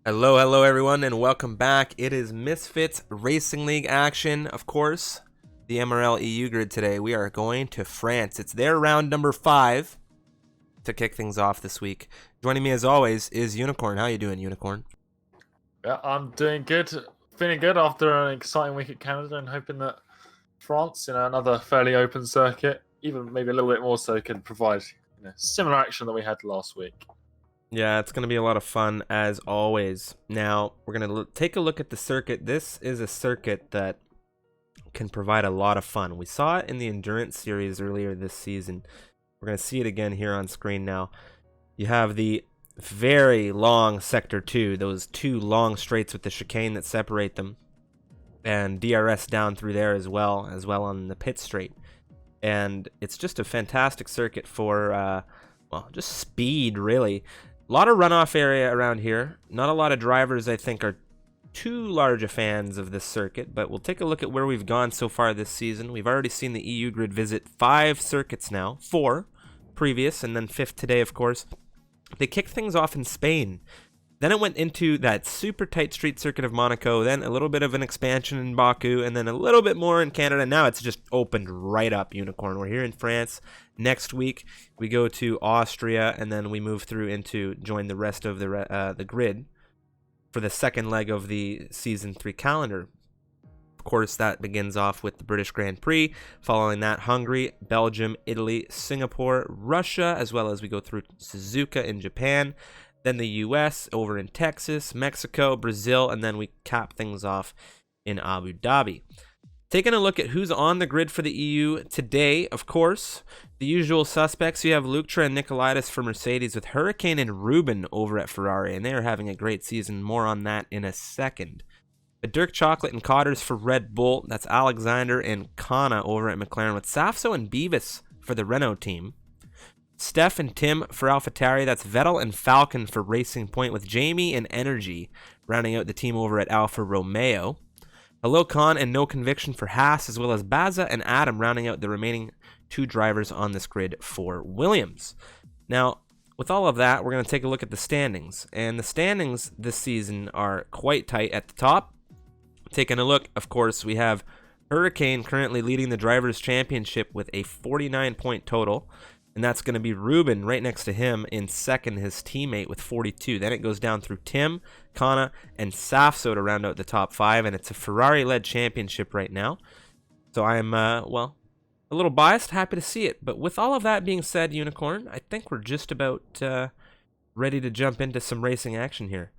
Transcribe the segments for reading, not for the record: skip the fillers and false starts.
Hello everyone, and welcome back. It is Misfits Racing League action, of course. The MRL EU grid today. We are going to France. It's their round number 5 to kick things off this week. Joining me as always is Unicorn. How you doing, Unicorn? Yeah, I'm doing good. Feeling good after an exciting week at Canada and hoping that France, another fairly open circuit, even maybe a little bit more so, can provide similar action that we had last week. Yeah, it's going to be a lot of fun as always. Now, we're going to take a look at the circuit. This is a circuit that can provide a lot of fun. We saw it in the Endurance Series earlier this season. We're going to see it again here on screen now. You have the very long Sector 2, those two long straights with the chicane that separate them, and DRS down through there as well on the pit straight. And it's just a fantastic circuit for, well, just speed, really. A lot of runoff area around here. Not a lot of drivers, I think, are too large of fans of this circuit, but we'll take a look at where we've gone so far this season. We've already seen the EU grid visit 5 circuits now, 4 previous, and then 5th today, of course. They kicked things off in Spain. Then it went into that super tight street circuit of Monaco, then a little bit of an expansion in Baku, and then a little bit more in Canada. Now it's just opened right up, Unicorn. We're here in France. Next week, we go to Austria, and then we move through into join the rest of the grid for the second leg of the Season 3 calendar. Of course, that begins off with the British Grand Prix. Following that, Hungary, Belgium, Italy, Singapore, Russia, as well as we go through Suzuka in Japan. Then the US, over in Texas, Mexico, Brazil, and then we cap things off in Abu Dhabi. Taking a look at who's on the grid for the EU today, of course, the usual suspects. You have Luktra and Nicolaitis for Mercedes, with Hurricane and Ruben over at Ferrari, and they are having a great season. More on that in a second. Dirk Chocolate and Cotters for Red Bull. That's Alexander and Kana over at McLaren, with Safso and Beavis for the Renault team. Steph and Tim for AlphaTauri. That's Vettel and Falcon for Racing Point, with Jamie and Energy rounding out the team over at Alfa Romeo. Hello Khan and No Conviction for Haas, as well as Baza and Adam rounding out the remaining 2 drivers on this grid for Williams. Now, with all of that, we're going to take a look at the standings. And the standings this season are quite tight at the top. Taking a look, of course, we have Hurricane currently leading the Drivers' Championship with a 49-point total. And that's going to be Ruben right next to him in second, his teammate with 42. Then it goes down through Tim, Kana, and Safso to round out the top 5. And it's a Ferrari-led championship right now. So I'm, well, a little biased, happy to see it. But with all of that being said, Unicorn, I think we're just about ready to jump into some racing action here.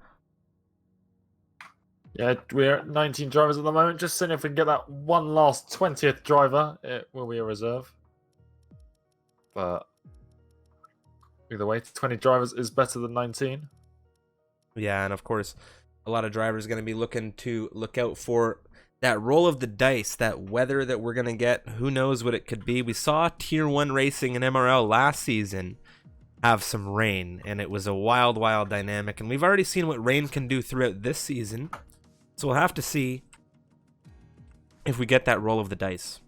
Yeah, we're at 19 drivers at the moment. Just seeing if we can get that one last 20th driver. It will be a reserve. But either way, 20 drivers is better than 19. Yeah, and of course, a lot of drivers are going to be looking to look out for that roll of the dice, that weather that we're going to get. Who knows what it could be? We saw Tier 1 racing in MRL last season have some rain, and it was a wild, wild dynamic. And we've already seen what rain can do throughout this season. So we'll have to see if we get that roll of the dice.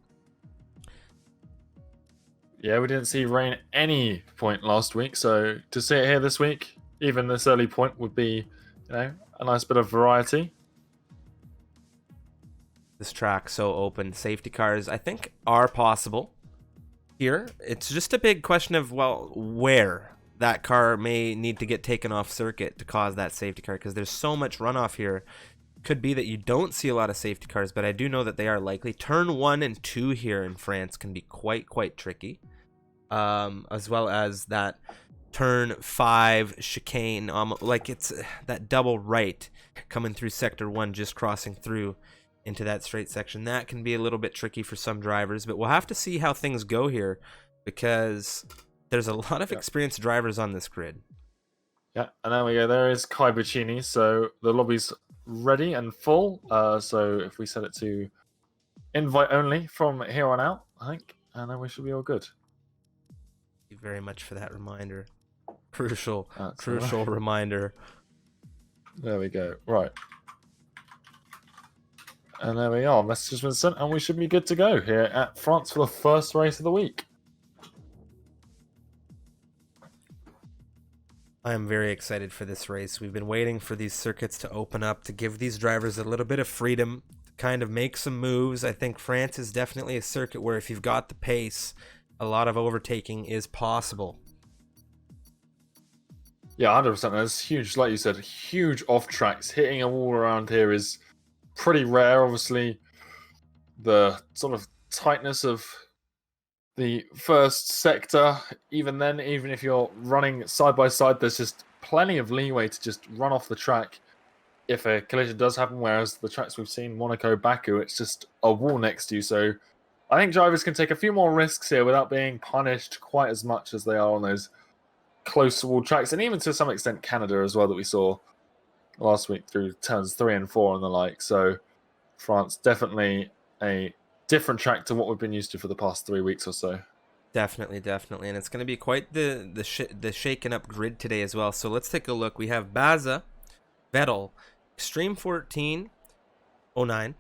Yeah, we didn't see rain any point last week, so to see it here this week, even this early point, would be, a nice bit of variety. This track so open. Safety cars, I think, are possible here. It's just a big question of, well, where that car may need to get taken off circuit to cause that safety car, because there's so much runoff here. Could be that you don't see a lot of safety cars, but I do know that they are likely. Turn 1 and 2 here in France can be quite tricky. As well as that turn 5 chicane, like it's that double right coming through sector 1, just crossing through into that straight section. That can be a little bit tricky for some drivers, but we'll have to see how things go here, because there's a lot of experienced drivers on this grid. Yeah, and there we go. There is Kai Buccini, so the lobby's ready and full. So if we set it to invite only from here on out, I think, and then we should be all good. Thank you very much for that reminder. Crucial Right. reminder. There we go. Right. And there we are. Message has been sent, and we should be good to go here at France for the first race of the week. I'm very excited for this race. We've been waiting for these circuits to open up to give these drivers a little bit of freedom to kind of make some moves. I think France is definitely a circuit where if you've got the pace, a lot of overtaking is possible. Yeah, 100%. That's huge. Like you said, huge off tracks. Hitting a wall around here is pretty rare. Obviously, the sort of tightness of the first sector, even then, even if you're running side by side, there's just plenty of leeway to just run off the track if a collision does happen. Whereas the tracks we've seen, Monaco, Baku, it's just a wall next to you. So I think drivers can take a few more risks here without being punished quite as much as they are on those close wall tracks, and even to some extent Canada as well, that we saw last week through turns 3 and 4 and the like. So France definitely a different track to what we've been used to for the past 3 weeks or so. Definitely, definitely, and it's going to be quite the shaken up grid today as well. So let's take a look. We have Baza, Vettel, Extreme 14, 09,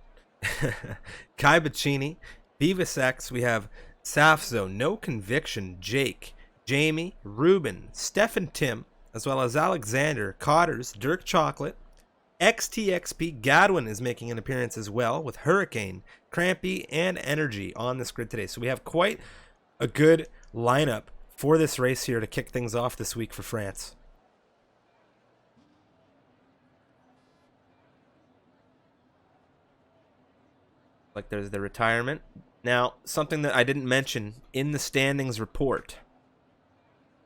Kai Bacchini, Beavis X. We have Safzo, No Conviction, Jake, Jamie, Ruben, Stefan Tim, as well as Alexander, Cotters, Dirk Chocolate, XTXP. Gadwin is making an appearance as well with Hurricane, Crampy, and Energy on this grid today. So we have quite a good lineup for this race here to kick things off this week for France. Like there's the retirement. Now, something that I didn't mention in the standings report,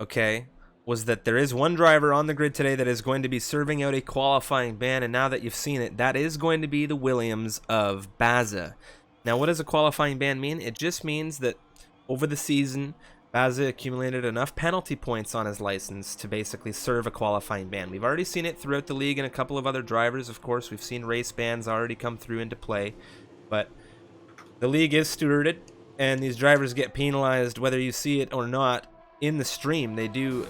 okay, was that there is one driver on the grid today that is going to be serving out a qualifying ban, and now that you've seen it, that is going to be the Williams of Baza. Now, what does a qualifying ban mean? It just means that over the season, Baza accumulated enough penalty points on his license to basically serve a qualifying ban. We've already seen it throughout the league and a couple of other drivers. Of course, we've seen race bans already come through into play, but the league is stewarded, and these drivers get penalized whether you see it or not in the stream. They do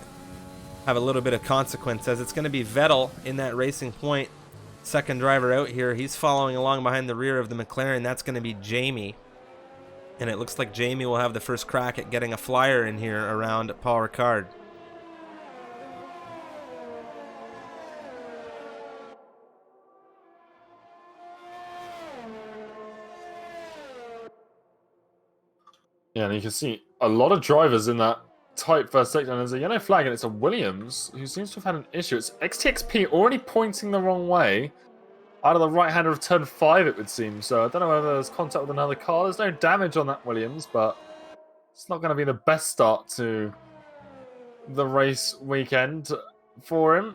have a little bit of consequence, as it's going to be Vettel in that Racing Point second driver out here. He's following along behind the rear of the McLaren. That's going to be Jamie, and it looks like Jamie will have the first crack at getting a flyer in here around Paul Ricard. Yeah, and you can see a lot of drivers in that tight first sector, and there's a yellow flag, and it's a Williams who seems to have had an issue. It's XTXP already pointing the wrong way out of the right-hander of turn 5, it would seem. So I don't know whether there's contact with another car. There's no damage on that Williams, but it's not going to be the best start to the race weekend for him.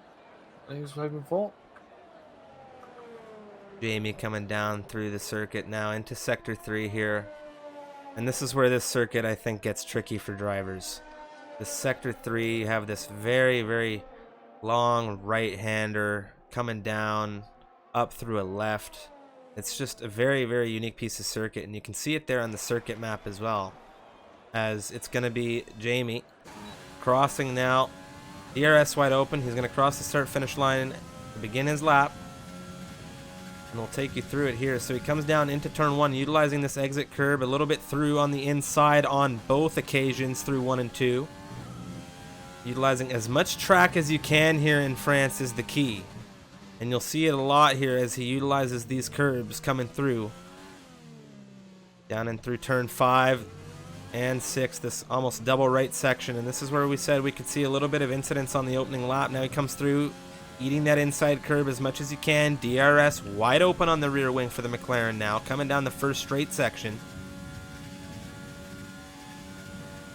He was hoping for. Jamie coming down through the circuit now into Sector 3 here. And this is where this circuit, I think, gets tricky for drivers. The Sector 3, you have this very, very long right-hander coming down up through a left. It's just a very, very unique piece of circuit, and you can see it there on the circuit map as well, as it's going to be Jamie crossing now. DRS wide open. He's going to cross the start-finish line to begin his lap, and we'll take you through it here. So he comes down into turn 1, utilizing this exit curb a little bit through on the inside on both occasions through 1 and 2. Utilizing as much track as you can here in France is the key. And you'll see it a lot here as he utilizes these curbs coming through. Down and through turn 5 and 6, this almost double right section. And this is where we said we could see a little bit of incidence on the opening lap. Now he comes through, eating that inside curb as much as he can. DRS wide open on the rear wing for the McLaren now, coming down the first straight section.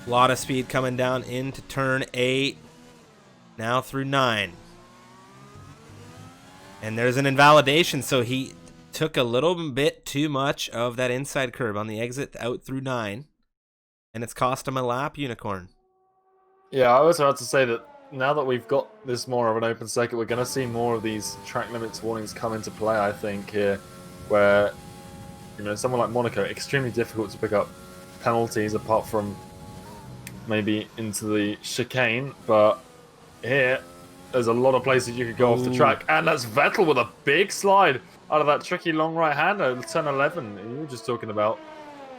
A lot of speed coming down into turn 8, now through 9. And there's an invalidation, so he took a little bit too much of that inside curb on the exit out through 9, and it's cost him a lap, Unicorn. Yeah, I was about to say that now that we've got this more of an open circuit, we're going to see more of these track limits warnings come into play, I think, here, where, you know, someone like Monaco, extremely difficult to pick up penalties apart from maybe into the chicane, but here there's a lot of places you could go off the track, and that's Vettel with a big slide out of that tricky long right-hander, turn 11 you were just talking about.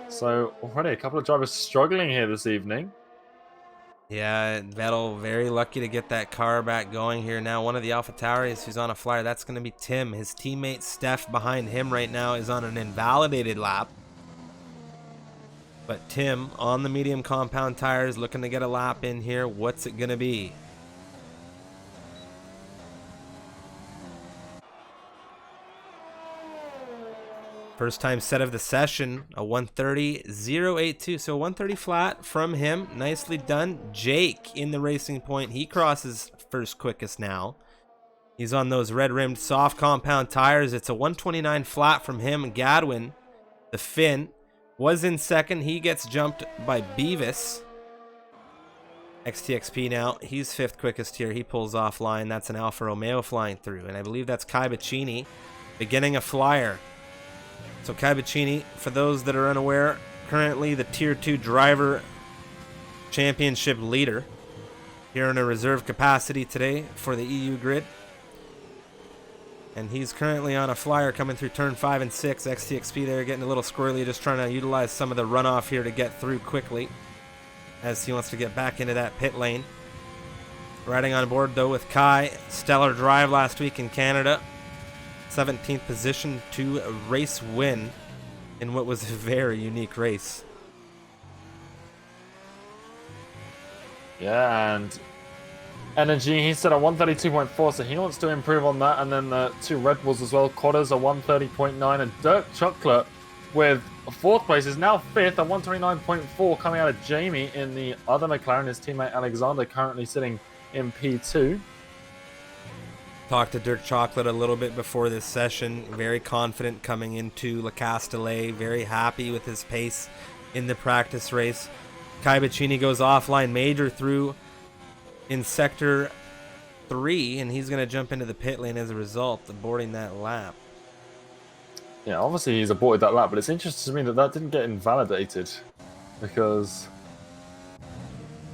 So already a couple of drivers struggling here this evening. Yeah, Vettel very lucky to get that car back going here now. One of the AlphaTauris who's on a flyer, that's going to be Tim. His teammate Steph behind him right now is on an invalidated lap. But Tim on the medium compound tires looking to get a lap in here. What's it going to be? First time set of the session, a 130.082. So 130 flat from him. Nicely done. Jake in the Racing Point. He crosses first quickest now. He's on those red-rimmed soft compound tires. It's a 129 flat from him. Gadwin, the Finn, was in second. He gets jumped by Beavis. XTXP now. He's fifth quickest here. He pulls offline. That's an Alfa Romeo flying through. And I believe that's Kai Bacchini beginning a flyer. So Kai Bacchini, for those that are unaware, currently the Tier 2 Driver Championship leader here in a reserve capacity today for the EU grid. And he's currently on a flyer coming through turn 5 and 6. XTXP there getting a little squirrely, just trying to utilize some of the runoff here to get through quickly as he wants to get back into that pit lane. Riding on board though with Kai. Stellar drive last week in Canada. 17th position to a race win in what was a very unique race. Yeah, and energy, he's at a 132.4, so he wants to improve on that. And then the two Red Bulls as well. Cotter's a 130.9, and Dirk Chocolate with fourth place is now fifth, a 129.4 coming out of Jamie in the other McLaren. His teammate Alexander currently sitting in P2. Talked to Dirk Chocolate a little bit before this session. Very confident coming into Le Castellet. Very happy with his pace in the practice race. Kai Bacchini goes offline major through in sector 3, and he's going to jump into the pit lane as a result, aborting that lap. Yeah, obviously he's aborted that lap, but it's interesting to me that that didn't get invalidated because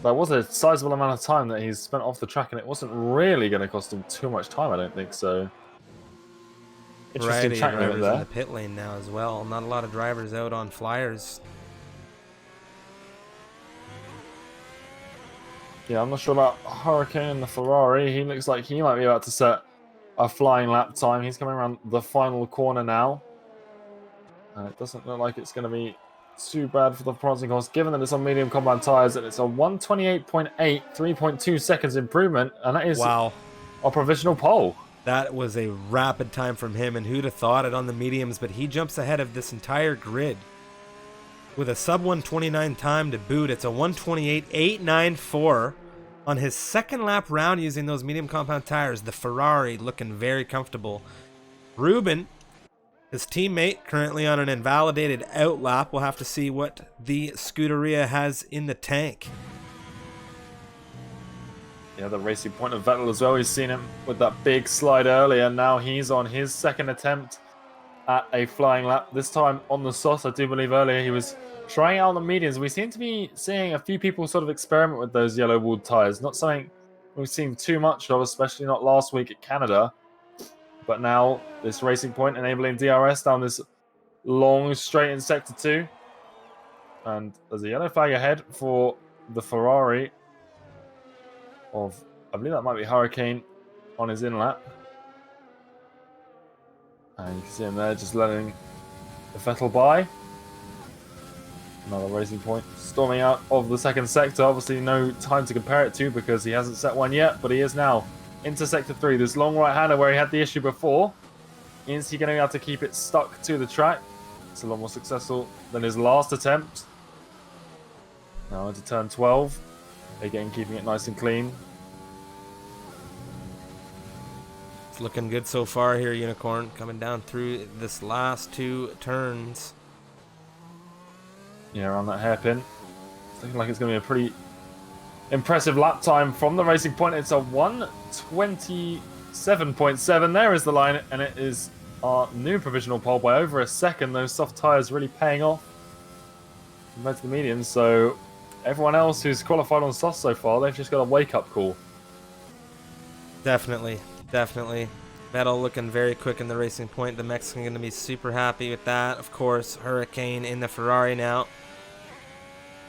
that was a sizable amount of time that he's spent off the track, and it wasn't really going to cost him too much time, I don't think. So, interesting track drivers there. in the pit lane now as well. Not a lot of drivers out on flyers. Yeah, I'm not sure about Hurricane and the Ferrari. He looks like he might be about to set a flying lap time. He's coming around the final corner now. It doesn't look like it's going to be too bad for the prancing horse, given that it's on medium compound tires, and it's a 128.8, 3.2 seconds improvement, and that is wow, a provisional pole. That was a rapid time from him, and who'd have thought it on the mediums, but he jumps ahead of this entire grid with a sub 129 time to boot. It's a 128.894 on his second lap round using those medium compound tires. The Ferrari looking very comfortable. Ruben, his teammate, currently on an invalidated out lap. We'll have to see what the Scuderia has in the tank. Yeah, the Racing Point of Vettel as well. We've seen him with that big slide earlier. Now he's on his second attempt at a flying lap. This time on the sauce. I do believe earlier he was trying out on the mediums. We seem to be seeing a few people sort of experiment with those yellow walled tires. Not something we've seen too much of, especially not last week at Canada. But now this Racing Point enabling DRS down this long straight in sector 2. And there's a yellow flag ahead for the Ferrari of, I believe that might be Hurricane on his in lap. And you can see him there just letting the Vettel by. Another Racing Point storming out of the second sector. Obviously no time to compare it to because he hasn't set one yet, but he is now into sector 3. This long right-hander where he had the issue before. Is he going to be able to keep it stuck to the track? It's a lot more successful than his last attempt. Now into turn 12. Again, keeping it nice and clean. It's looking good so far here, Unicorn, coming down through this last 2 turns. Yeah, around that hairpin. It's looking like it's going to be a pretty impressive lap time from the Racing Point. It's a 127.7. There is the line, and it is our new provisional pole by over a second. Those soft tyres really paying off compared to the mediums. So everyone else who's qualified on soft so far, they've just got a wake-up call. Definitely. Vettel looking very quick in the Racing Point. The Mexican going to be super happy with that. Of course, Hurricane in the Ferrari now.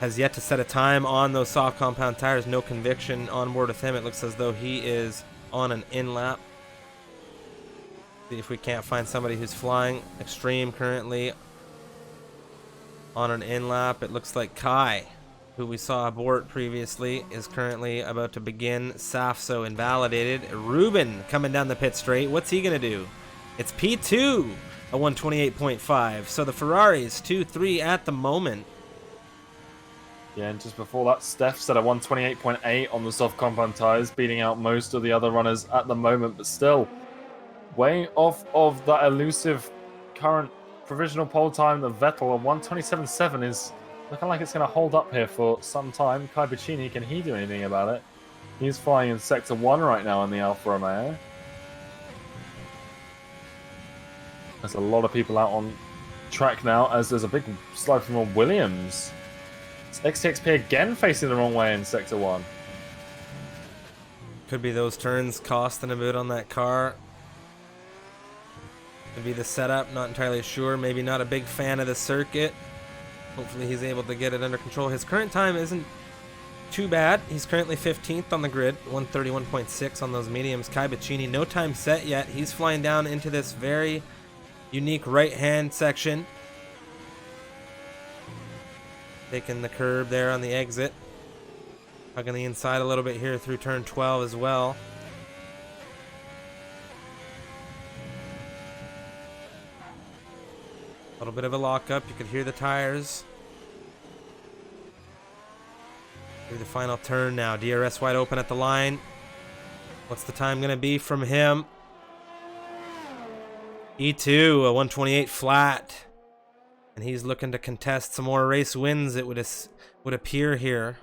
has yet to set a time on those soft compound tires. No conviction on board with him. It looks as though he is on an in-lap. See if we can't find somebody who's flying. Extreme currently on an in-lap. It looks like Kai, who we saw abort previously, is currently about to begin. Safso invalidated. Ruben coming down the pit straight. What's he going to do? It's P2, a 128.5. So the Ferraris 2-3 at the moment. Yeah, and just before that, Steph set a 128.8 on the soft compound tires, beating out most of the other runners at the moment, but still way off of that elusive current provisional pole time that Vettel of 127.7 is looking like it's going to hold up here for some time. Kai Bicini, can he do anything about it? He's flying in Sector 1 right now in the Alfa Romeo. There's a lot of people out on track now, as there's a big slide from Williams. It's XTXP again facing the wrong way in Sector 1. Could be those turns costing a bit on that car. Could be the setup, not entirely sure. Maybe not a big fan of the circuit. Hopefully he's able to get it under control. His current time isn't too bad. He's currently 15th on the grid, 131.6 on those mediums. Kai Bicini, no time set yet. He's flying down into this very unique right-hand section. Taking the curb there on the exit. Hugging the inside a little bit here through turn 12 as well. A little bit of a lockup. You could hear the tires. Through the final turn now. DRS wide open at the line. What's the time going to be from him? E2, a 128 flat. And he's looking to contest some more race wins, it would appear here.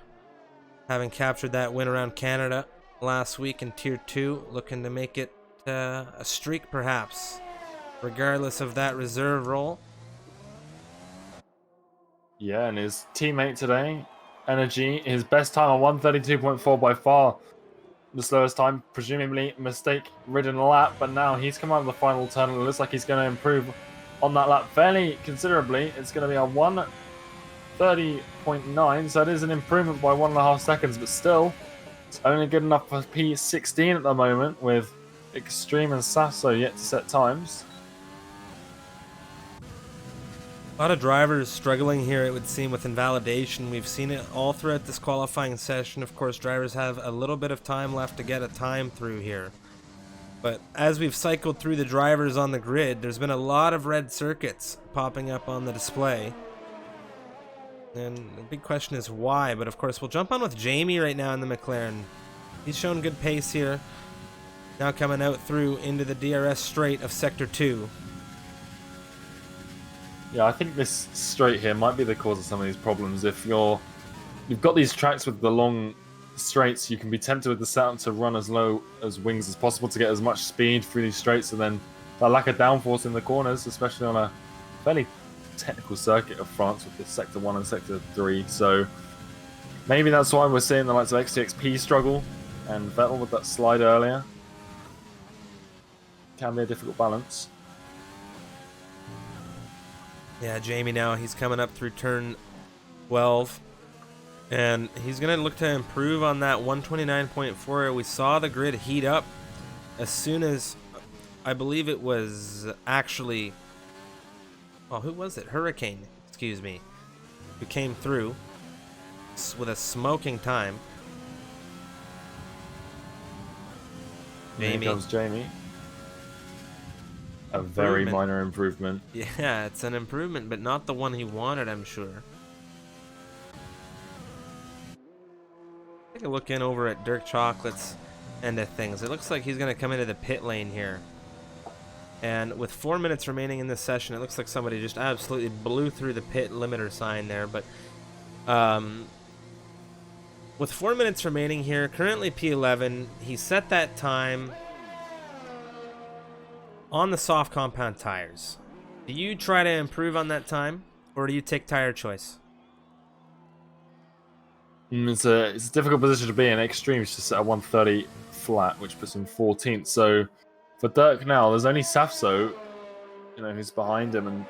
Having captured that win around Canada last week in Tier 2. Looking to make it a streak perhaps. Regardless of that reserve role. Yeah, and his teammate today, Energy, his best time on 132.4 by far. The slowest time, presumably mistake-ridden lap, but now he's come out of the final turn and it looks like he's going to improve on that lap fairly considerably. It's going to be a 1:30.9, so it is an improvement by 1.5 seconds, but still, it's only good enough for P16 at the moment, with Extreme and Sasso yet to set times. A lot of drivers struggling here, it would seem, with invalidation. We've seen it all throughout this qualifying session. Of course, drivers have a little bit of time left to get a time through here. But as we've cycled through the drivers on the grid, there's been a lot of red circuits popping up on the display. And the big question is why, but of course we'll jump on with Jamie right now in the McLaren. He's shown good pace here. Now coming out through into the DRS straight of Sector 2. Yeah, I think this straight here might be the cause of some of these problems. If you've got these tracks with the long straights, you can be tempted with the setup to run as low as wings as possible to get as much speed through these straights, and then that lack of downforce in the corners, especially on a fairly technical circuit of France with the Sector 1 and Sector 3. So maybe that's why we're seeing the likes of XTXP struggle, and Vettel with that slide earlier. Can be a difficult balance. Yeah, Jamie now, he's coming up through turn 12. And he's going to look to improve on that 129.4. We saw the grid heat up as soon as, I believe it was actually, oh, who was it? Hurricane, excuse me, who came through with a smoking time. Jamie. Here comes Jamie. A very minor improvement. Yeah, it's an improvement, but not the one he wanted, I'm sure. Take a look in over at Dirk Chocolate's end of things. It looks like he's going to come into the pit lane here. And with 4 minutes remaining in this session, it looks like somebody just absolutely blew through the pit limiter sign there. But with 4 minutes remaining here, currently P11, he set that time on the soft compound tires. Do you try to improve on that time, or do you take tire choice? It's a difficult position to be in. Extreme's just at a 130 flat, which puts him 14th. So for Dirk now, there's only Safso, who's behind him, and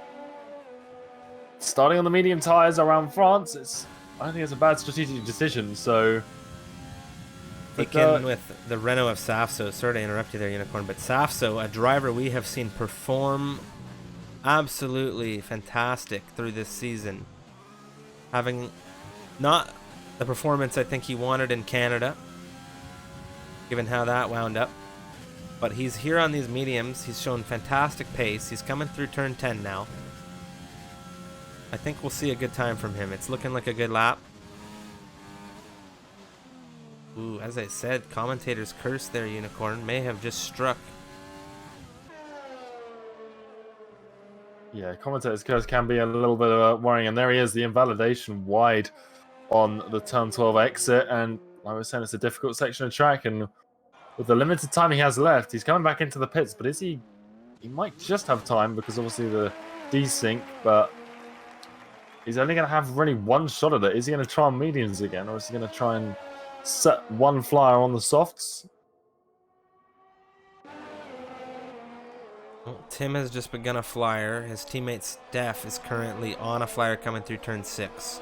starting on the medium tires around France, it's I don't think it's a bad strategic decision. So, Begin with the Renault of Safso. Sorry to interrupt you there, Unicorn, but Safso, a driver we have seen perform absolutely fantastic through this season, having not the performance I think he wanted in Canada, given how that wound up, but he's here on these mediums. He's shown fantastic pace. He's coming through turn 10 now. I think we'll see a good time from him. It's looking like a good lap. Ooh, as I said, Commentators' curse there, Unicorn, may have just struck. Yeah, Commentators' curse can be a little bit worrying, and there he is, the invalidation wide on the turn 12 exit, and like I was saying, it's a difficult section of track, and with the limited time he has left, he's coming back into the pits, but is he might just have time, because obviously the desync, but he's only going to have really one shot at it. Is he going to try on mediums again, or is he going to try and set one flyer on the softs? Well, Tim has just begun a flyer. His teammate Steph is currently on a flyer coming through turn 6.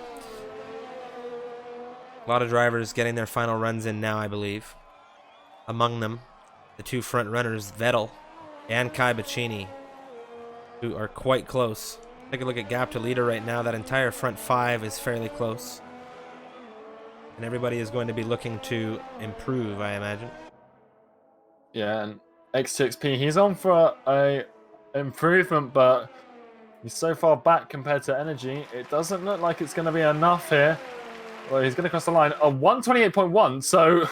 A lot of drivers getting their final runs in now, I believe. Among them, the two front runners, Vettel and Kai Bacchini, who are quite close. Take a look at gap to leader right now. That entire front 5 is fairly close. And everybody is going to be looking to improve, I imagine. Yeah, and X6P, he's on for a improvement, but he's so far back compared to Energy. It doesn't look like it's going to be enough here. Well, he's going to cross the line. A 128.1, so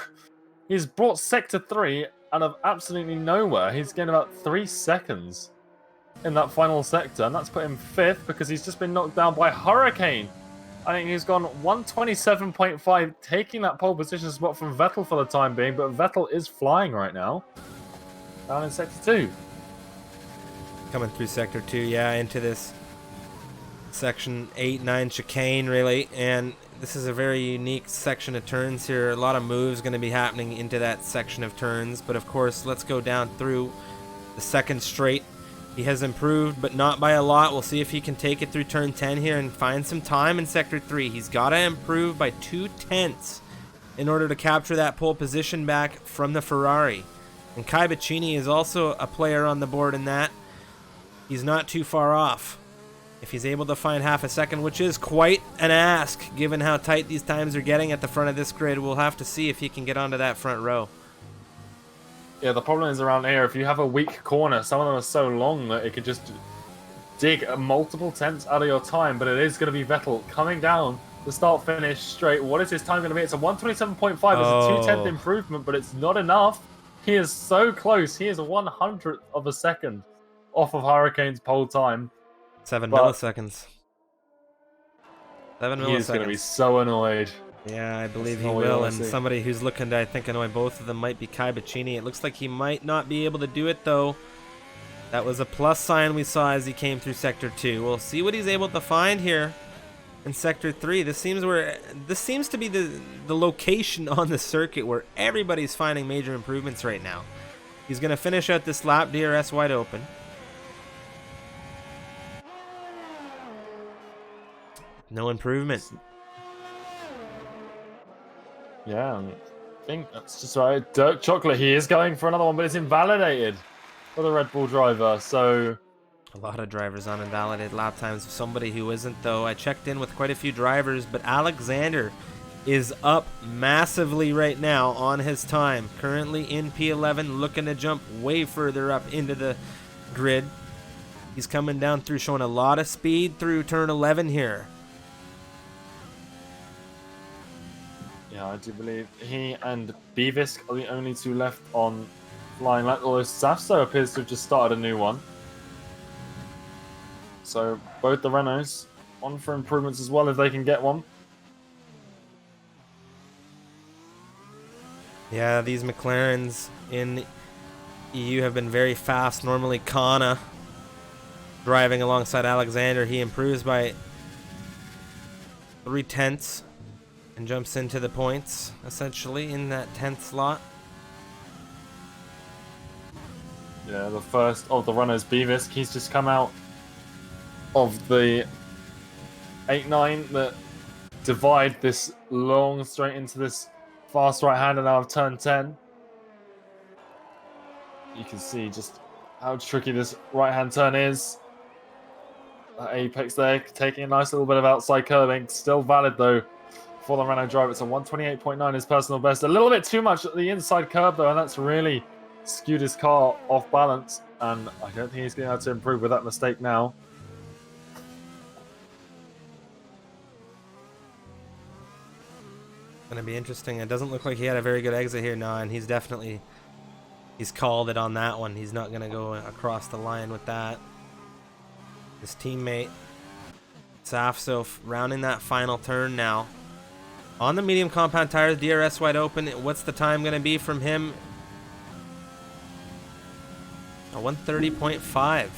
he's brought Sector 3 out of absolutely nowhere. He's gained about 3 seconds in that final sector, and that's put him 5th because he's just been knocked down by Hurricane. I think he's gone 127.5, taking that pole position spot from Vettel for the time being, but Vettel is flying right now. Down in Sector 2. Coming through Sector 2, yeah, into this Section 8-9 chicane, really, and this is a very unique section of turns here. A lot of moves going to be happening into that section of turns, but of course, let's go down through the second straight. He has improved, but not by a lot. We'll see if he can take it through turn 10 here and find some time in Sector 3. He's got to improve by 2/10 in order to capture that pole position back from the Ferrari. And Kai Bacchini is also a player on the board in that. He's not too far off. If he's able to find half a second, which is quite an ask, given how tight these times are getting at the front of this grid, we'll have to see if he can get onto that front row. Yeah, the problem is around here, if you have a weak corner, some of them are so long that it could just dig multiple tenths out of your time, but it is going to be Vettel coming down the start-finish straight. What is his time going to be? It's a 127.5. It's a 2/10 improvement, but it's not enough. He is so close. He is a 100th of a second off of Hurricane's pole time. 7 milliseconds. 7 milliseconds. He's going to be so annoyed. Yeah, I believe he will, and somebody who's looking to, I think, annoy both of them might be Kai Bacchini. It looks like he might not be able to do it, though. That was a plus sign we saw as he came through Sector 2. We'll see what he's able to find here in Sector 3. This seems to be the location on the circuit where everybody's finding major improvements right now. He's going to finish out this lap, DRS wide open. No improvement. Yeah, I think that's just right. Dirk Chocolate, he is going for another one, but it's invalidated for the Red Bull driver, so... A lot of drivers on invalidated lap times. Somebody who isn't, though. I checked in with quite a few drivers, but Alexander is up massively right now on his time. Currently in P11, looking to jump way further up into the grid. He's coming down through, showing a lot of speed through turn 11 here. Yeah, I do believe he and Beavis are the only two left on flying lap, although Safso appears to have just started a new one. So both the Renaults on for improvements as well if they can get one. Yeah, these McLarens in EU have been very fast. Normally Kana driving alongside Alexander, he improves by 3/10 and jumps into the points essentially in that 10th slot. Yeah, the first of the runners, Beavis, he's just come out of the 8-9 that divide this long straight into this fast right-hander now of turn 10. You can see just how tricky this right-hand turn is. That apex there, taking a nice little bit of outside curving. Still valid though for the Renault drive. It's a 128.9, his personal best. A little bit too much at the inside curve though, and that's really skewed his car off balance. And I don't think he's going to be able to improve with that mistake now. Gonna be interesting. It doesn't look like he had a very good exit here now, and he's called it on that one. He's not gonna go across the line with that. His teammate Safso rounding that final turn now. On the medium compound tires, DRS wide open. What's the time gonna be from him? A 130.5.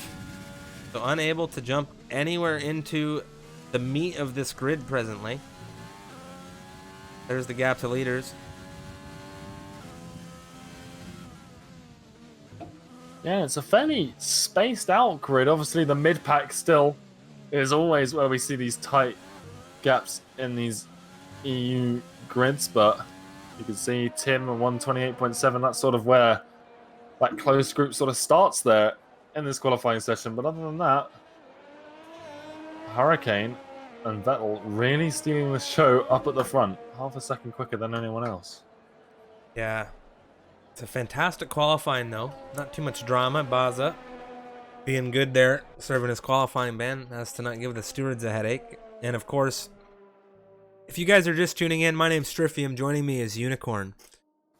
So unable to jump anywhere into the meat of this grid presently. There's the gap to leaders. Yeah, it's a fairly spaced out grid. Obviously, the mid pack still is always where we see these tight gaps in these EU grids, but you can see Tim at 128.7. That's sort of where that closed group sort of starts there in this qualifying session. But other than that, Hurricane and Vettel really stealing the show up at the front. Half a second quicker than anyone else. Yeah. It's a fantastic qualifying, though. Not too much drama. Baza being good there, serving his qualifying ban as to not give the stewards a headache. And, of course, if you guys are just tuning in, my name's Strifium. Joining me is Unicorn.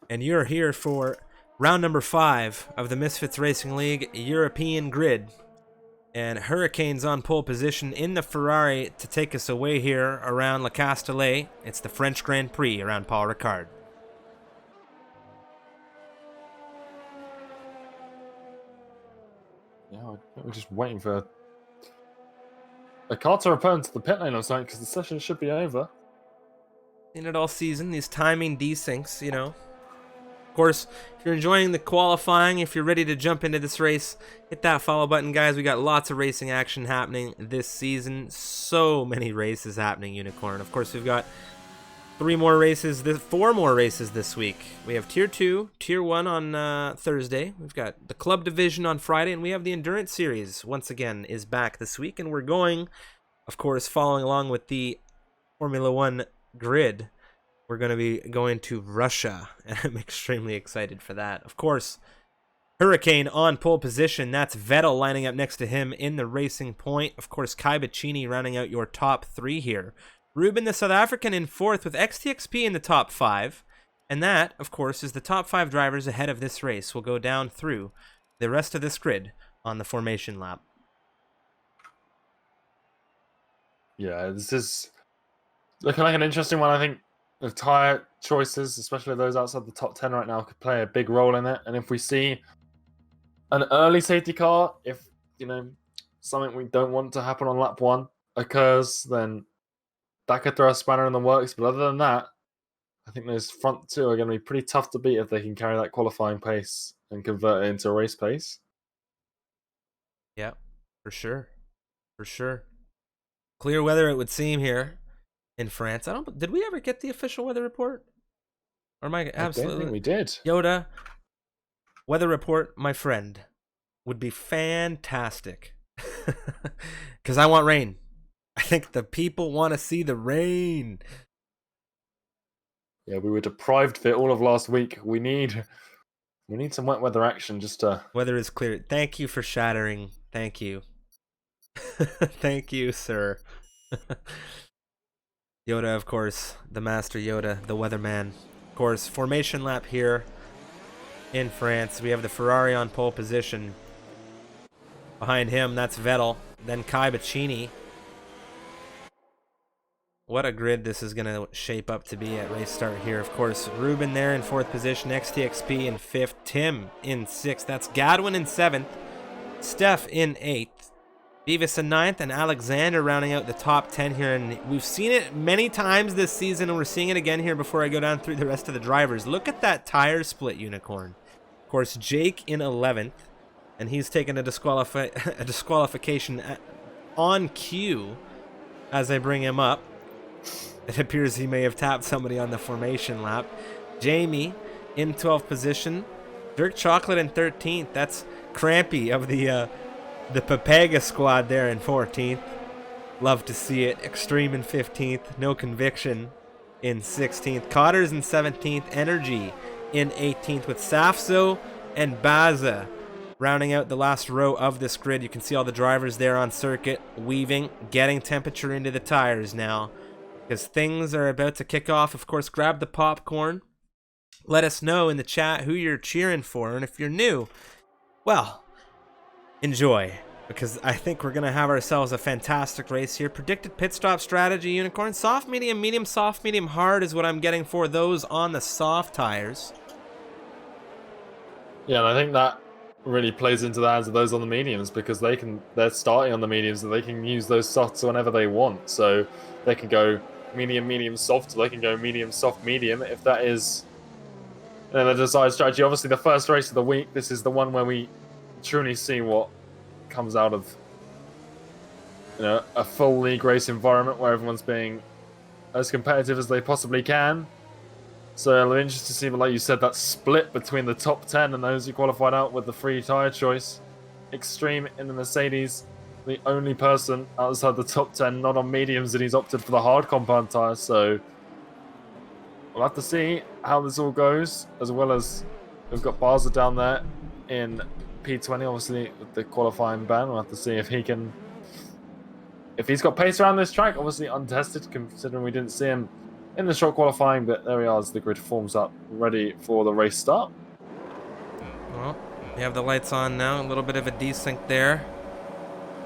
And you're here for round number 5 of the Misfits Racing League European Grid. And Hurricane's on pole position in the Ferrari to take us away here around Le Castellet. It's the French Grand Prix around Paul Ricard. Yeah, we're just waiting for a car to return to the pit lane or something because the session should be over. Seen it all season, these timing desyncs, you know. Of course, if you're enjoying the qualifying, if you're ready to jump into this race, hit that follow button, guys. We got lots of racing action happening this season. So many races happening, Unicorn. Of course, we've got 4 more races this week. We have Tier 2, Tier 1 on Thursday. We've got the Club Division on Friday, and we have the Endurance Series, once again, is back this week. And we're going, of course, following along with the Formula 1 grid. We're going to be going to Russia, and I'm extremely excited for that. Of course, Hurricane on pole position. That's Vettel lining up next to him in the racing point. Of course, Kai Bacchini rounding out your top 3 here. Ruben, the South African, in 4th with XTXP in the top 5. And that, of course, is the top 5 drivers ahead of this race. We'll go down through the rest of this grid on the formation lap. Yeah, this is looking like an interesting one, I think. The tyre choices, especially those outside the top 10 right now, could play a big role in it. And if we see an early safety car, if, you know, something we don't want to happen on lap 1 occurs, then that could throw a spanner in the works. But other than that, I think those front 2 are going to be pretty tough to beat if they can carry that qualifying pace and convert it into a race pace. Yeah, for sure. For sure. Clear weather, it would seem, here in France. Did we ever get the official weather report? Or am I absolutely? I don't think we did. Yoda, weather report, my friend, would be fantastic. Because I want rain. I think the people want to see the rain. Yeah, we were deprived of it all of last week. We need some wet weather action just to... Weather is clear. Thank you for shattering. Thank you. Thank you, sir. Yoda, of course, the Master Yoda, the weatherman. Of course, formation lap here in France. We have the Ferrari on pole position. Behind him, that's Vettel. Then Kai Bacchini. What a grid this is going to shape up to be at race start here. Of course, Ruben there in 4th position, XTXP in 5th, Tim in 6th. That's Gadwin in 7th, Steph in 8th. Beavis in 9th, and Alexander rounding out the top 10 here. And we've seen it many times this season, and we're seeing it again here before I go down through the rest of the drivers. Look at that tire split, Unicorn. Of course, Jake in 11th, and he's taken a disqualification on cue as I bring him up. It appears he may have tapped somebody on the formation lap. Jamie in 12th position. Dirk Chocolate in 13th. That's Crampy of the Papega squad there in 14th. Love to see it. Extreme in 15th. No Conviction in 16th. Cotters in 17th. Energy in 18th with Safso and Baza rounding out the last row of this grid. You can see all the drivers there on circuit, weaving, getting temperature into the tires now, because things are about to kick off. Of course, grab the popcorn. Let us know in the chat who you're cheering for, and if you're new, well, enjoy, because I think we're going to have ourselves a fantastic race here. Predicted pit stop strategy, Unicorn. Soft, medium, soft, medium, hard is what I'm getting for those on the soft tires. Yeah, and I think that really plays into the hands of those on the mediums, because they're starting on the mediums and they can use those softs whenever they want. So they can go medium, soft, or they can go medium, soft, medium if that is the desired strategy. Obviously, the first race of the week, this is the one where we truly see what comes out of a full league race environment where everyone's being as competitive as they possibly can. So it'll be interesting to see, but like you said, that split between the top 10 and those who qualified out with the free tyre choice. Extreme in the Mercedes, the only person outside the top 10 not on mediums, and he's opted for the hard compound tyre. So we'll have to see how this all goes, as well as we've got Barza down there in P20, obviously with the qualifying ban. We'll have to see if he's got pace around this track. Obviously untested, considering we didn't see him in the short qualifying, but there he is as the grid forms up, ready for the race start. Well, we have the lights on now. A little bit of a desync there.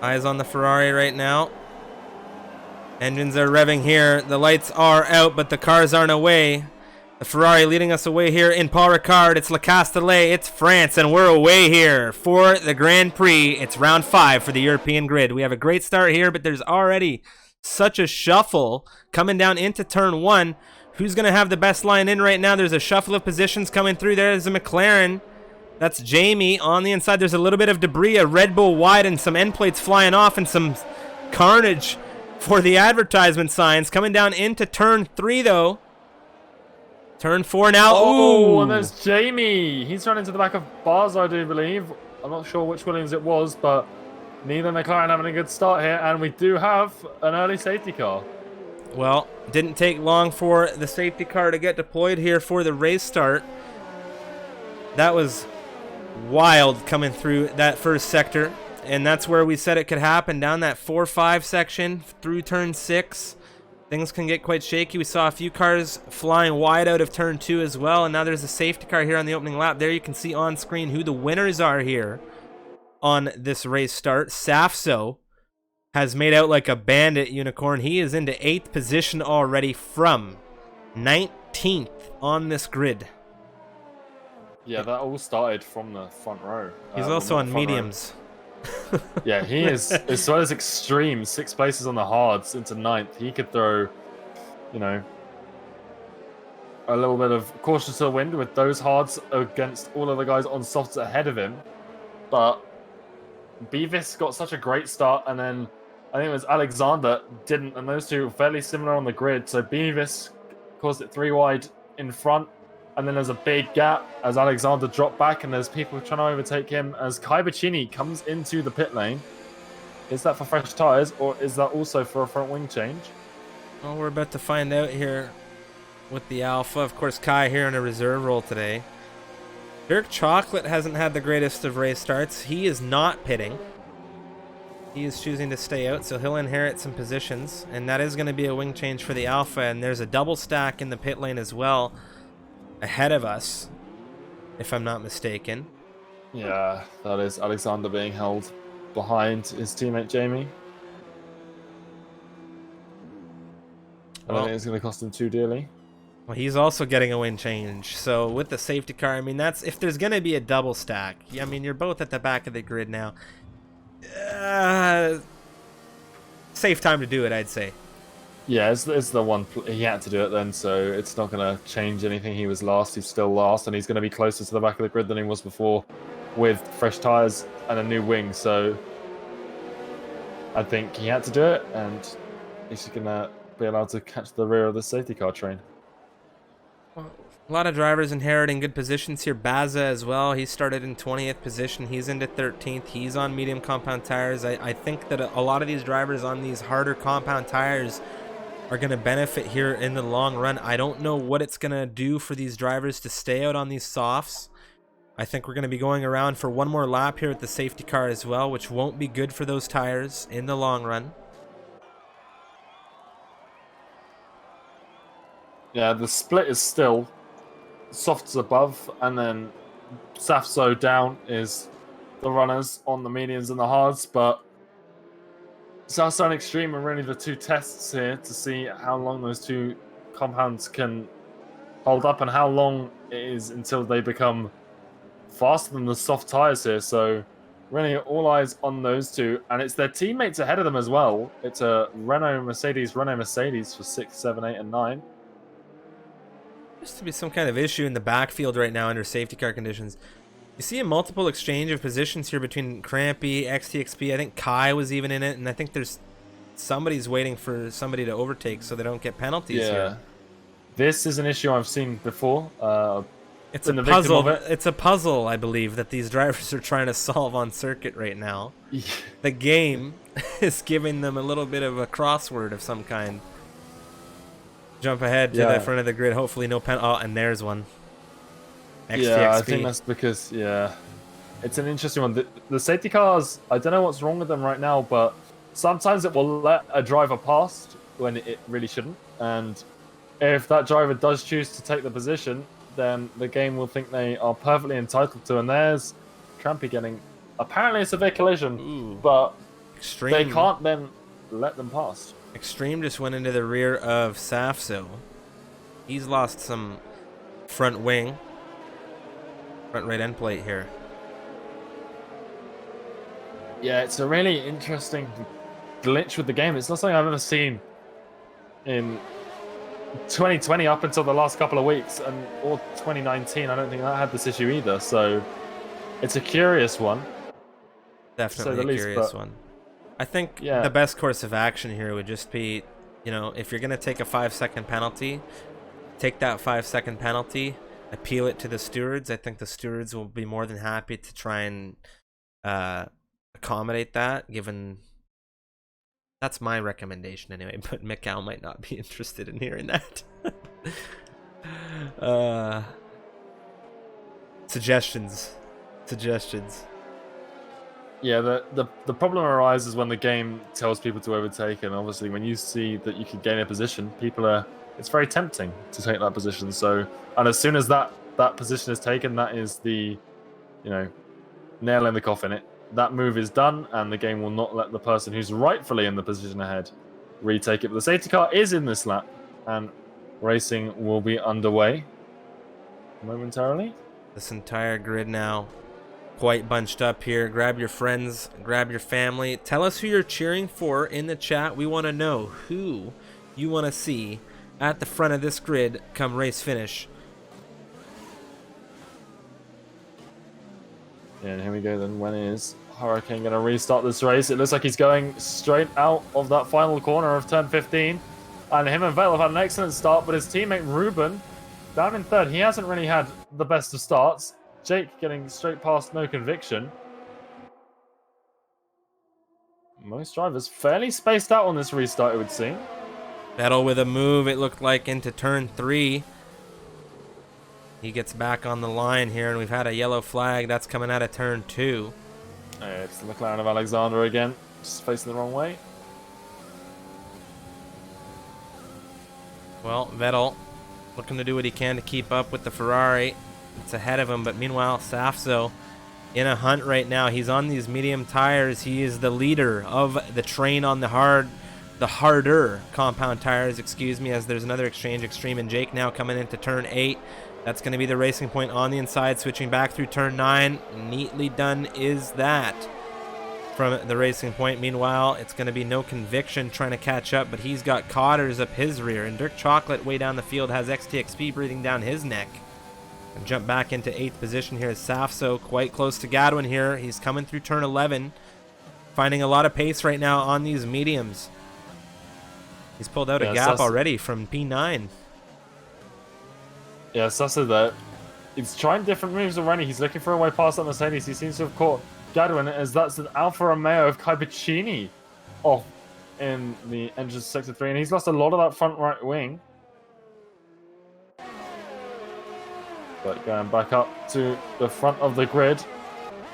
Eyes on the Ferrari right now. Engines are revving here. The lights are out, but the cars aren't away. The Ferrari leading us away here in Paul Ricard. It's Le Castellet. It's France, and we're away here for the Grand Prix. It's round 5 for the European grid. We have a great start here, but there's already such a shuffle coming down into turn 1. Who's going to have the best line in right now? There's a shuffle of positions coming through. There's a McLaren. That's Jamie on the inside. There's a little bit of debris, a Red Bull wide, and some end plates flying off, and some carnage for the advertisement signs. Coming down into turn 3, though. Turn 4 now. Oh, Ooh. and there's Jamie. He's run into the back of Bars, I do believe. I'm not sure which Williams it was, but neither McLaren having a good start here, and we do have an early safety car. Well, didn't take long for the safety car to get deployed here for the race start. That was wild coming through that first sector, and that's where we said it could happen, down that 4-5 section through turn 6. Things can get quite shaky. We saw a few cars flying wide out of turn 2 as well, and now there's a safety car here on the opening lap. There you can see on screen who the winners are here on this race start. Safso has made out like a bandit, Unicorn. He is into 8th position already from 19th on this grid. Yeah, that all started from the front row. He's also on mediums. Yeah, he is, as well as extreme, 6 places on the hards into 9th. He could throw, a little bit of caution to the wind with those hards against all of the guys on softs ahead of him. But Beavis got such a great start, and then I think it was Alexander didn't, and those two were fairly similar on the grid. So Beavis caused it 3 wide in front, and then there's a big gap as Alexander dropped back, and there's people trying to overtake him as Kai Bacchini comes into the pit lane. Is that for fresh tyres, or is that also for a front wing change? Well, we're about to find out here with the Alpha. Of course, Kai here in a reserve role today. Dirk Chocolate hasn't had the greatest of race starts. He is not pitting. He is choosing to stay out, so he'll inherit some positions, and that is going to be a wing change for the Alpha, and there's a double stack in the pit lane as well ahead of us, if I'm not mistaken. Yeah, that is Alexander being held behind his teammate Jamie. I don't think it's going to cost him too dearly. Well, he's also getting a wing change, so with the safety car, I mean, that's if there's going to be a double stack. I mean, you're both at the back of the grid now. Safe time to do it, I'd say. Yeah, it's the one. He had to do it then, so it's not going to change anything. He was last. He's still last, and he's going to be closer to the back of the grid than he was before with fresh tyres and a new wing. So I think he had to do it, and he's going to be allowed to catch the rear of the safety car train. Well, a lot of drivers inheriting good positions here. Baza as well. He started in 20th position. He's into 13th. He's on medium compound tires. I think that a lot of these drivers on these harder compound tires are going to benefit here in the long run. I don't know what it's going to do for these drivers to stay out on these softs. I think we're going to be going around for one more lap here with the safety car as well, which won't be good for those tires in the long run. Yeah, the split is still softs above, and then Safso down is the runners on the mediums and the hards, but Safso and Extreme are really the two tests here to see how long those two compounds can hold up and how long it is until they become faster than the soft tires here. So really all eyes on those two, and it's their teammates ahead of them as well. It's a Renault Mercedes for 6, 7, 8, and 9. Seems to be some kind of issue in the backfield right now under safety car conditions. You see a multiple exchange of positions here between Crampy, XTXP. I think Kai was even in it, and I think there's somebody's waiting for somebody to overtake so they don't get penalties here. This is an issue I've seen before. It's a puzzle. It's a puzzle, I believe, that these drivers are trying to solve on circuit right now. The game is giving them a little bit of a crossword of some kind. Jump ahead to the front of the grid. Hopefully no pen. Oh, and there's one. XTXP. Yeah, I think that's because, it's an interesting one. The safety cars, I don't know what's wrong with them right now, but sometimes it will let a driver past when it really shouldn't. And if that driver does choose to take the position, then the game will think they are perfectly entitled to. And there's Trampy getting, apparently a severe collision, but Extreme. They can't then let them pass. Extreme just went into the rear of Safso. He's lost some front wing. Front right end plate here. Yeah, it's a really interesting glitch with the game. It's not something I've ever seen in 2020 up until the last couple of weeks, or 2019. I don't think that had this issue either. So it's a curious one. Definitely a curious one. I think the best course of action here would just be, if you're going to take a 5-second penalty, take that 5-second penalty, appeal it to the stewards. I think the stewards will be more than happy to try and accommodate that, given that's my recommendation anyway, but Mikal might not be interested in hearing that. Suggestions. Yeah, the problem arises when the game tells people to overtake, and obviously when you see that you can gain a position, it's very tempting to take that position. So, and as soon as that position is taken, that is the, nail in the coffin. That move is done, and the game will not let the person who's rightfully in the position ahead retake it. But the safety car is in this lap, and racing will be underway momentarily. This entire grid now quite bunched up here. Grab your friends, grab your family. Tell us who you're cheering for in the chat. We want to know who you want to see at the front of this grid come race finish. And here we go then. When is Hurricane going to restart this race? It looks like he's going straight out of that final corner of turn 15. And him and Vettel have had an excellent start, but his teammate Ruben down in third. He hasn't really had the best of starts. Jake getting straight past, no conviction. Most drivers fairly spaced out on this restart, it would seem. Vettel with a move, it looked like, into turn 3. He gets back on the line here, and we've had a yellow flag. That's coming out of turn 2. It's the McLaren of Alexander again, just facing the wrong way. Well, Vettel looking to do what he can to keep up with the Ferrari. It's ahead of him, but meanwhile, Safso in a hunt right now. He's on these medium tires. He is the leader of the train on the harder compound tires, as there's another exchange. Extreme and Jake now coming into turn 8. That's going to be the racing point on the inside, switching back through turn 9. Neatly done is that from the racing point. Meanwhile, it's going to be no conviction trying to catch up, but he's got Cotters up his rear, and Dirk Chocolate way down the field has XTXP breathing down his neck. And jump back into 8th position here is Safso, quite close to Gadwin here. He's coming through turn 11, finding a lot of pace right now on these mediums. He's pulled out a Yeah, gap already from P9. Yeah, Sasa there. He's trying different moves already. He's looking for a way past that Mercedes. He seems to have caught Gadwin as that's an Alfa Romeo of Kaibachini off in the entrance sector 3. And he's lost a lot of that front right wing. But going back up to the front of the grid.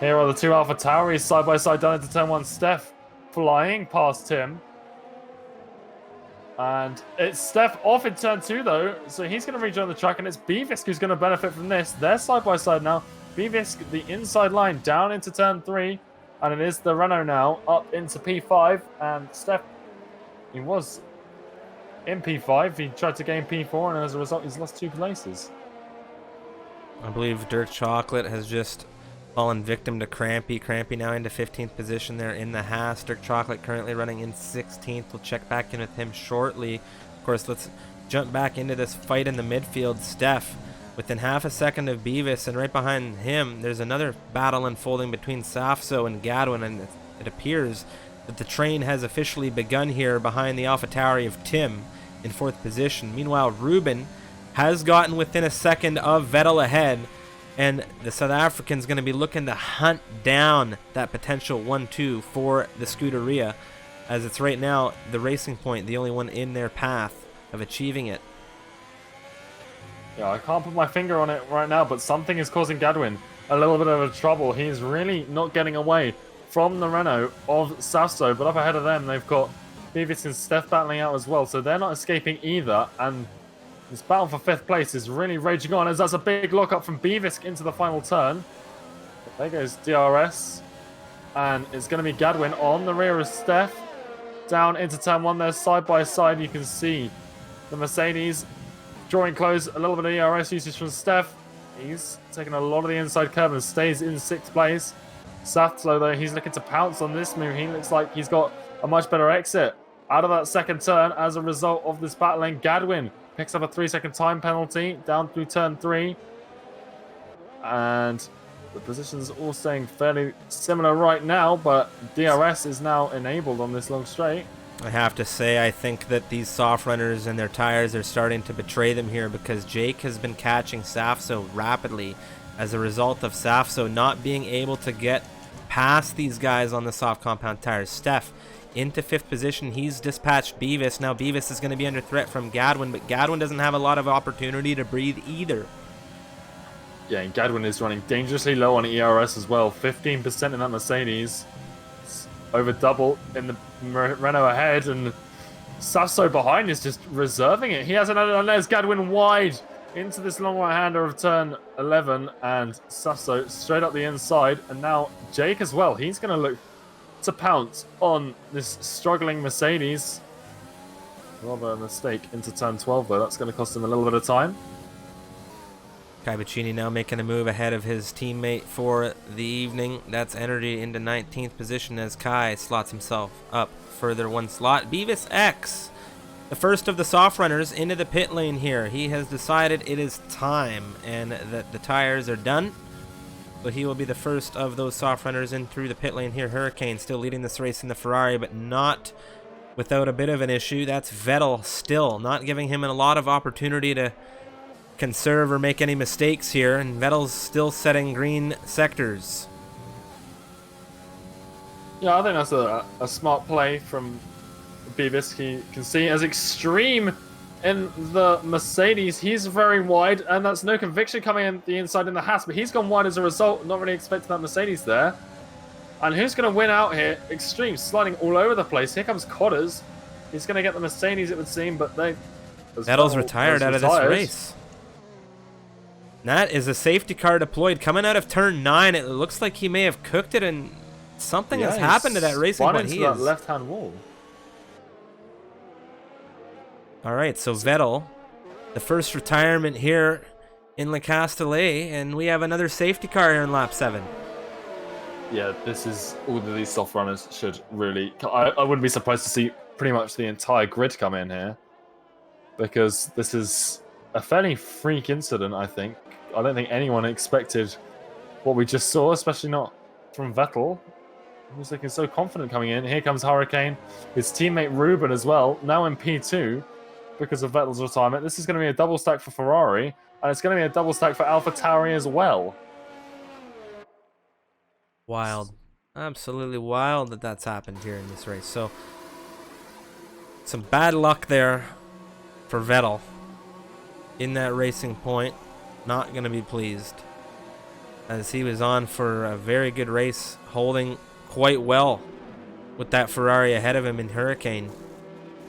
Here are the two Alpha Tauris side by side down into turn 1. Steph flying past him. And it's Steph off in turn 2 though, so he's going to rejoin the track, and it's Bevisk who's going to benefit from this. They're side by side now. Bevisk, the inside line, down into turn 3, and it is the Renault now up into P5. And Steph, he was in P5, he tried to gain P4, and as a result, he's lost 2 places. I believe Dirk Chocolate has just fallen victim to Crampy. Crampy now into 15th position there in the Haas. Dirk Chocolate currently running in 16th. We'll check back in with him shortly. Of course, let's jump back into this fight in the midfield. Steph within half a second of Beavis, and right behind him there's another battle unfolding between Safso and Gadwin, and it appears that the train has officially begun here behind the AlphaTauri of Tim in 4th position. Meanwhile, Ruben has gotten within a second of Vettel ahead, and the South African's going to be looking to hunt down that potential 1-2 for the Scuderia, as it's right now the Racing Point, the only one in their path of achieving it. Yeah, I can't put my finger on it right now, but something is causing Gadwin a little bit of a trouble. He's really not getting away from the Renault of Safso, but up ahead of them, they've got Beavis and Steph battling out as well, so they're not escaping either, and this battle for 5th place is really raging on, as that's a big lockup from Beavis into the final turn. But there goes DRS. And it's going to be Gadwin on the rear of Steph. Down into turn 1 there, side by side. You can see the Mercedes drawing close. A little bit of ERS usage from Steph. He's taking a lot of the inside curve and stays in 6th place. Safslow, though, he's looking to pounce on this move. He looks like he's got a much better exit out of that second turn as a result of this battling. Gadwin picks up a 3-second time penalty down through turn 3. And the positions all staying fairly similar right now, but DRS is now enabled on this long straight. I have to say, I think that these soft runners and their tires are starting to betray them here, because Jake has been catching Safso rapidly as a result of Safso not being able to get past these guys on the soft compound tires. Steph into 5th position. He's dispatched Beavis. Now Beavis is going to be under threat from Gadwin, but Gadwin doesn't have a lot of opportunity to breathe either. Yeah, and Gadwin is running dangerously low on ERS as well. 15% in that Mercedes. It's over double in the Renault ahead, and Sasso behind is just reserving it. He has another, and there's Gadwin wide into this long right-hander of turn 11, and Sasso straight up the inside, and now Jake as well. He's going to look to pounce on this struggling Mercedes. Rather a mistake into turn 12 though. That's going to cost him a little bit of time. Kaibachini now making a move ahead of his teammate for the evening. That's Energy into 19th position as Kai slots himself up further 1 slot. Beavis X, the first of the soft runners, into the pit lane here. He has decided it is time and that the tires are done. So he will be the first of those soft runners in through the pit lane here. Hurricane still leading this race in the Ferrari, but not without a bit of an issue. That's Vettel still not giving him a lot of opportunity to conserve or make any mistakes here, and Vettel's still setting green sectors. Yeah, I think that's a smart play from Beavis. He can see as extreme in the Mercedes. He's very wide, and that's no conviction coming in the inside in the Haas, but he's gone wide as a result. Not really expecting that Mercedes there. And who's going to win out here? Extreme sliding all over the place. Here comes Cotters. He's going to get the Mercedes, it would seem, but they... Vettel's retired out of this race. That is a safety car deployed coming out of turn 9. It looks like he may have cooked it, and something has happened to that Racing Point. He is left-hand wall. All right, so Vettel, the first retirement here in Le Castellet, and we have another safety car here in lap 7. Yeah, this is all of these soft runners should really... I wouldn't be surprised to see pretty much the entire grid come in here, because this is a fairly freak incident, I think. I don't think anyone expected what we just saw, especially not from Vettel. He was looking so confident coming in. Here comes Hurricane. His teammate Ruben as well, now in P2 because of Vettel's retirement. This is going to be a double stack for Ferrari, and it's going to be a double stack for AlphaTauri as well. Wild. Absolutely wild that that's happened here in this race. So, some bad luck there for Vettel in that racing point. Not going to be pleased, as he was on for a very good race, holding quite well with that Ferrari ahead of him in Hurricane.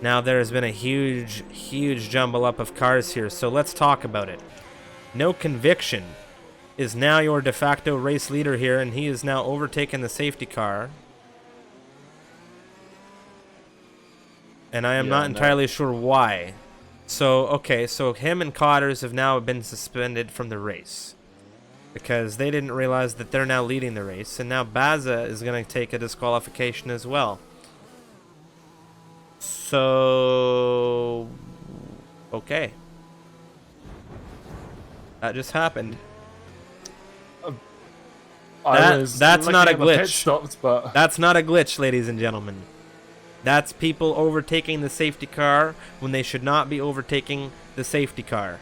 Now there has been a huge jumble up of cars here, so let's talk about it. No Conviction is now your de facto race leader here, and he is now overtaken the safety car. And I am not entirely sure why. So, okay, so him and Cotters have now been suspended from the race, because they didn't realize that they're now leading the race, and now Baza is going to take a disqualification as well. So, okay. That just happened. That's not a glitch. Stops, but... That's not a glitch, ladies and gentlemen. That's people overtaking the safety car when they should not be overtaking the safety car.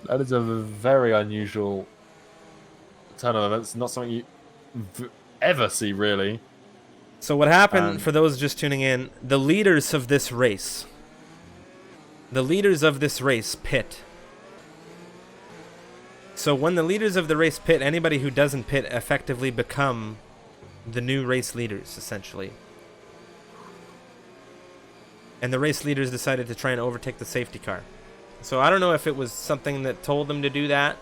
That is a very unusual turn of events. Not something you ever see, really. So what happened, for those just tuning in, the leaders of this race pit. So when the leaders of the race pit, anybody who doesn't pit effectively become the new race leaders, essentially. And the race leaders decided to try and overtake the safety car. So I don't know if it was something that told them to do that.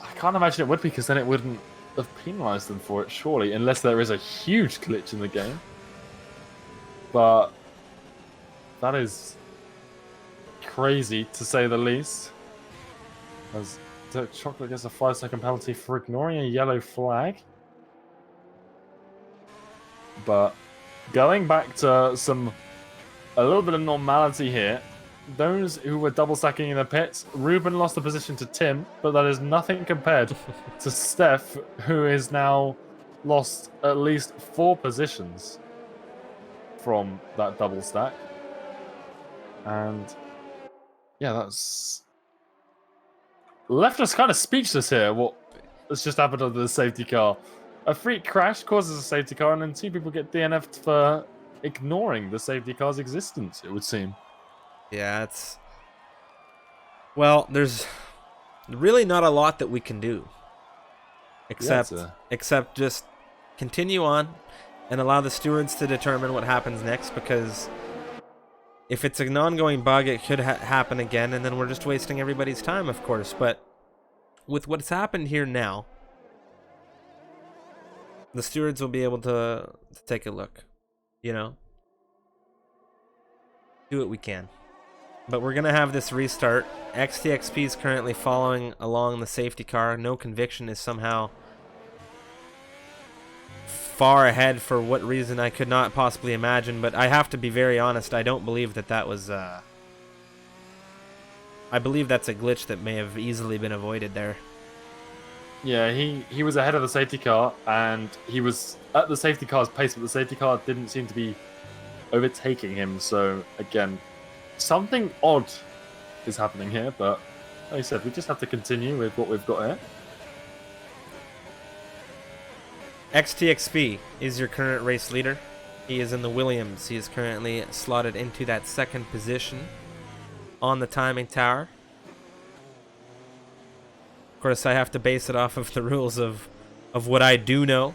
I can't imagine it would, because then it wouldn't have penalised them for it, surely, unless there is a huge glitch in the game. But that is crazy, to say the least. As Chocolate gets a 5-second penalty for ignoring a yellow flag. But going back to a little bit of normality here. Those who were double stacking in the pits, Ruben lost the position to Tim, but that is nothing compared to Steph, who is now lost at least 4 positions from that double stack. And yeah, that's left us kind of speechless here. What has just happened to the safety car? A freak crash causes a safety car, and then 2 people get DNF'd for ignoring the safety car's existence, it would seem. Yeah, it's... Well, there's really not a lot that we can do. Except just continue on and allow the stewards to determine what happens next, because if it's an ongoing bug, it could happen again, and then we're just wasting everybody's time, of course. But with what's happened here now, the stewards will be able to take a look, you know? Do what we can. But we're going to have this restart. XTXP is currently following along the safety car. No Conviction is somehow far ahead for what reason I could not possibly imagine. But I have to be very honest, I don't believe that was... I believe that's a glitch that may have easily been avoided there. Yeah, he was ahead of the safety car, and he was at the safety car's pace, but the safety car didn't seem to be overtaking him. So, again, something odd is happening here, but like I said, we just have to continue with what we've got here. XTXP is your current race leader. He is in the Williams. He is currently slotted into that 2nd position on the timing tower. Of course, I have to base it off of the rules of what I do know.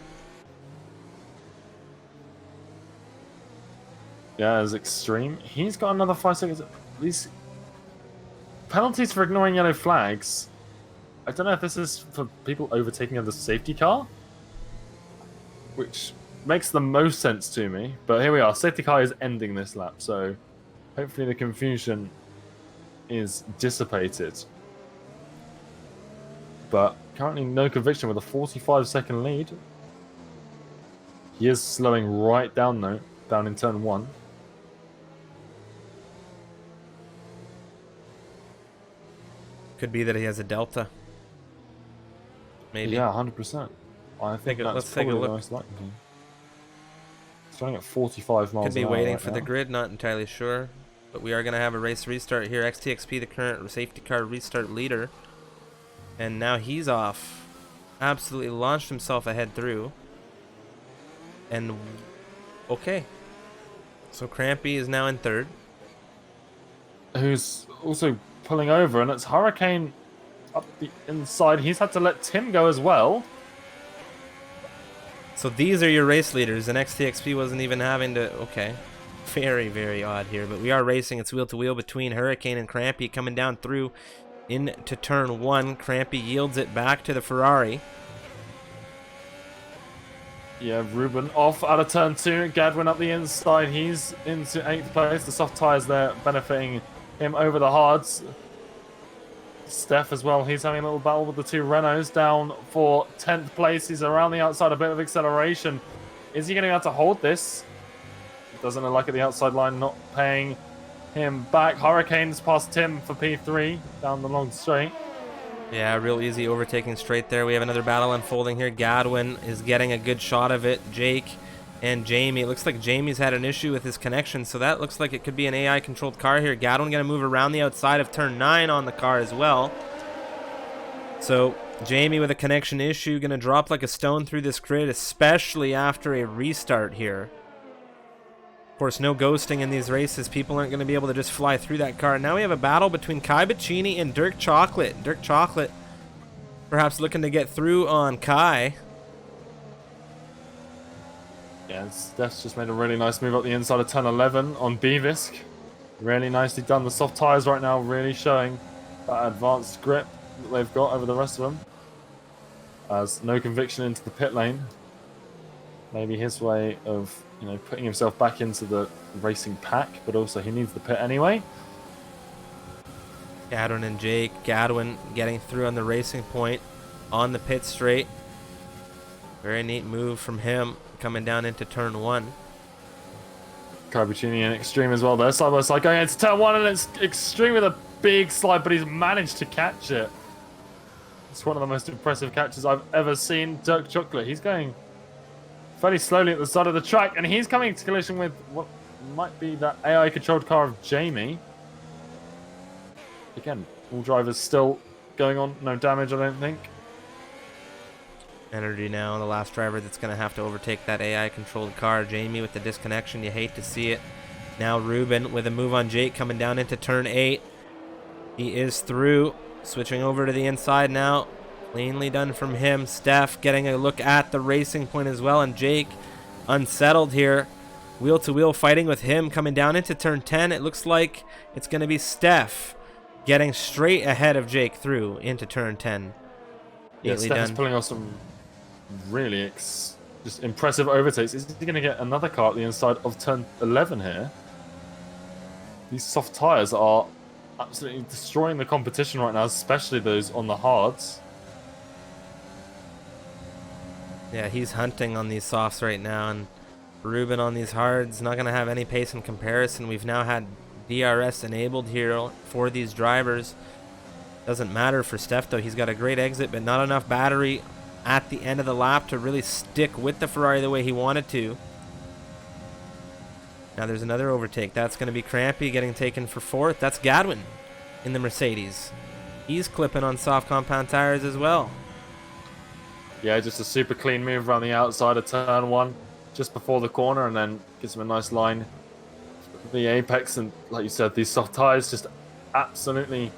Yeah, it's extreme. He's got another 5 seconds. These penalties for ignoring yellow flags. I don't know if this is for people overtaking of the safety car, which makes the most sense to me. But here we are. Safety car is ending this lap, so hopefully the confusion is dissipated. But currently no Conviction with a 45-second lead. He is slowing right down, though, down in turn 1. Could be that he has a delta. maybe. Yeah, 100%. I think that's Let's take a probably the look. most likely. It's running at 45 miles Could be an hour waiting right for now. the grid, not entirely sure. But we are going to have a race restart here. XTXP, the current safety car restart leader. And now he's off. Absolutely launched himself ahead through. And okay. So Crampy is now in third. Who's also pulling over, and it's Hurricane up the inside. He's had to let Tim go as well. So these are your race leaders, and XTXP wasn't even having to... Okay. Very, very odd here. But we are racing. It's wheel-to-wheel between Hurricane and Crampy coming down through into turn 1. Crampy yields it back to the Ferrari. Yeah, Ruben off out of turn 2. Gadwin up the inside. He's into 8th place. The soft tyres there benefiting him over the hards. Steph as well. He's having a little battle with the 2 Renaults down for 10th place. He's around the outside, a bit of acceleration. Is he going to be able to hold this? It doesn't look like it. The outside line not paying him back. Hurricanes past Tim for P3 down the long straight. Yeah, real easy overtaking straight there. We have another battle unfolding here. Gadwin is getting a good shot of it. Jake and Jamie. It looks like Jamie's had an issue with his connection, so that looks like it could be an AI-controlled car here. Gadwin going to move around the outside of turn 9 on the car as well. So Jamie with a connection issue going to drop like a stone through this grid, especially after a restart here. Of course, no ghosting in these races. People aren't going to be able to just fly through that car. Now we have a battle between Kai Bacchini and Dirk Chocolate. Dirk Chocolate perhaps looking to get through on Kai. Yeah, Steph's just made a really nice move up the inside of turn 11 on Beavisk. Really nicely done. The soft tyres right now really showing that advanced grip that they've got over the rest of them. As no conviction into the pit lane. Maybe his way of, you know, putting himself back into the racing pack, but also he needs the pit anyway. Gadwin and Jake. Gadwin getting through on the racing point on the pit straight. Very neat move from him coming down into turn 1. Carbuccini and Extreme as well there, side by side going into turn 1, and it's Extreme with a big slide, but he's managed to catch it. It's one of the most impressive catches I've ever seen. Dirk Chocolate, he's going fairly slowly at the side of the track, and he's coming into collision with what might be that AI-controlled car of Jamie. Again, all drivers still going on, no damage, I don't think. Energy now, the last driver that's going to have to overtake that AI-controlled car. Jamie with the disconnection, you hate to see it. Now Ruben with a move on Jake coming down into turn 8. He is through, switching over to the inside now. Cleanly done from him. Steph getting a look at the racing point as well, and Jake unsettled here. Wheel-to-wheel fighting with him coming down into turn 10. It looks like it's going to be Steph getting straight ahead of Jake through into turn 10. Yeah, Steph is pulling off some really just impressive overtakes. Is he going to get another car at the inside of turn 11 here? These soft tyres are absolutely destroying the competition right now, especially those on the hards. Yeah, he's hunting on these softs right now, and Ruben on these hards not going to have any pace in comparison. We've now had DRS enabled here for these drivers. Doesn't matter for Steph, though. He's got a great exit, but not enough battery at the end of the lap to really stick with the Ferrari the way he wanted to. Now there's another overtake. That's going to be Crampy getting taken for 4th. That's Gadwin in the Mercedes. He's clipping on soft compound tires as well. Yeah, just a super clean move around the outside of turn 1, just before the corner, and then gives him a nice line. The apex, and like you said, these soft tires just absolutely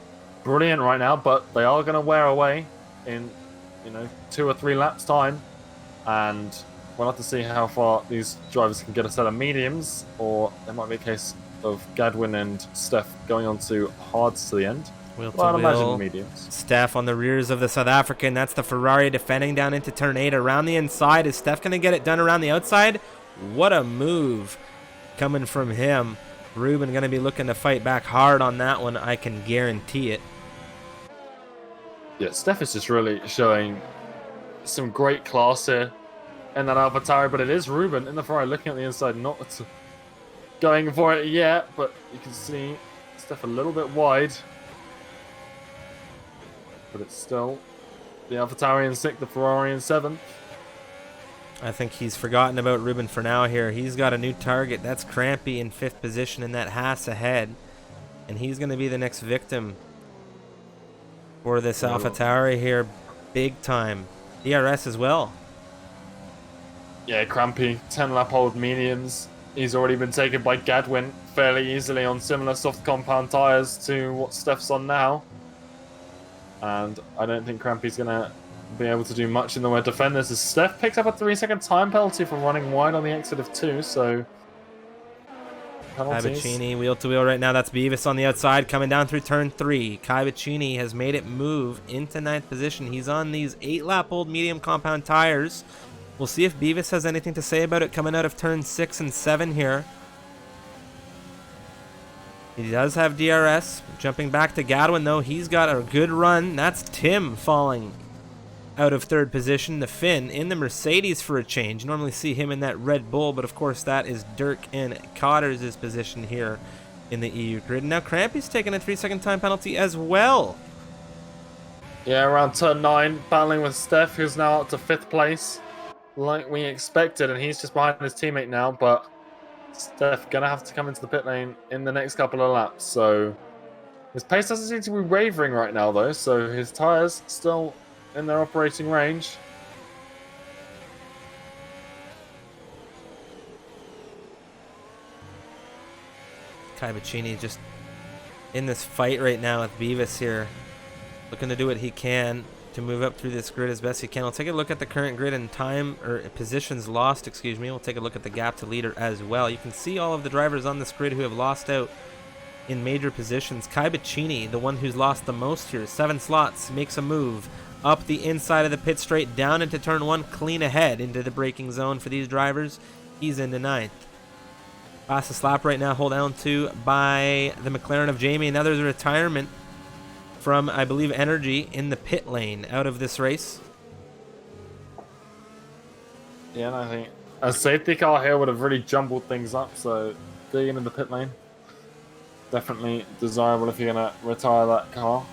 brilliant right now, but they are going to wear away in, you know, 2 or 3 laps time, and we'll have to see how far these drivers can get a set of mediums, or there might be a case of Gadwin and Steph going on to hards to the end. Wheel to Well, I'd imagine wheel. mediums. Steph on the rears of the South African. That's the Ferrari defending down into turn 8 around the inside. Is Steph going to get it done around the outside? What a move coming from him. Ruben going to be looking to fight back hard on that one. I can guarantee it. Yeah, Steph is just really showing some great class here in that AlphaTauri, but it is Ruben in the Ferrari looking at the inside, not going for it yet, but you can see Steph a little bit wide. But it's still The AlphaTauri in 6th, the Ferrari in 7th. I think he's forgotten about Ruben for now here. He's got a new target. That's Crampy in 5th position, and that Haas ahead. And he's going to be the next victim for this AlphaTauri here. Big time. DRS as well. Yeah, Crampy, 10-lap old mediums. He's already been taken by Gadwin fairly easily on similar soft compound tyres to what Steph's on now. And I don't think Crampy's going to be able to do much in the way of defend this, as Steph picks up a 3-second time penalty for running wide on the exit of 2, so penalties. Cabacini wheel to wheel right now. That's Beavis on the outside coming down through turn 3. Cabacini has made it move into 9th position. He's on these 8-lap old medium compound tires. We'll see if Beavis has anything to say about it coming out of turn 6 and 7 here. He does have DRS. Jumping back to Gadwin though, he's got a good run. That's Tim falling out of 3rd position. The Finn in the Mercedes for a change. Normally see him in that Red Bull, but of course that is Dirk and Cotters' position here in the EU grid. Now Crampy's taking a 3-second time penalty as well. Yeah, around turn 9, battling with Steph, who's now up to 5th place, like we expected, and he's just behind his teammate now, but Steph gonna have to come into the pit lane in the next couple of laps, so his pace doesn't seem to be wavering right now though, so his tyres still in their operating range. Cabacini just in this fight right now with Beavis here, looking to do what he can to move up through this grid as best he can. We'll take a look at the current grid and time, or positions lost, excuse me. We'll take a look at the gap to leader as well. You can see all of the drivers on this grid who have lost out in major positions. Cabacini, the one who's lost the most here, 7 slots, makes a move up the inside of the pit straight, down into turn 1, clean ahead into the braking zone for these drivers. He's into 9th. Fastest lap right now, hold down to by the McLaren of Jamie. Now there's a retirement from, I believe, Energy in the pit lane out of this race. Yeah, and I think a safety car here would have really jumbled things up, so digging in the pit lane, definitely desirable if you're going to retire that car.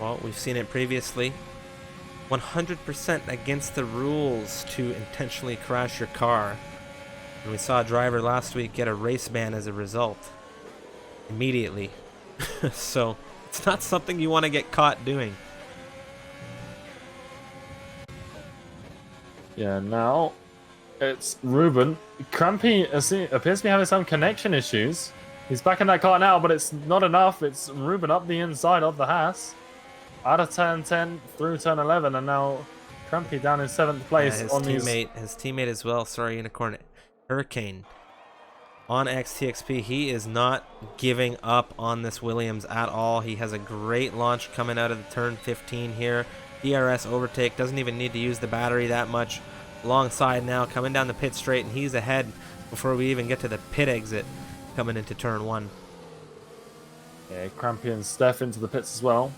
Well, we've seen it previously. 100% against the rules to intentionally crash your car. And we saw a driver last week get a race ban as a result. Immediately. So, it's not something you want to get caught doing. Yeah, now it's Ruben. Crampy appears to be having some connection issues. He's back in that car now, but it's not enough. It's Ruben up the inside of the Haas. Out of turn 10 through turn 11, and now Crampy down in 7th place. Yeah, his teammate as well, sorry, Unicorn Hurricane on XTXP. He is not giving up on this Williams at all. He has a great launch coming out of the turn 15 here. DRS overtake, doesn't even need to use the battery that much. Alongside now, coming down the pit straight, and he's ahead before we even get to the pit exit coming into turn 1. Yeah, Crampy and Steph into the pits as well.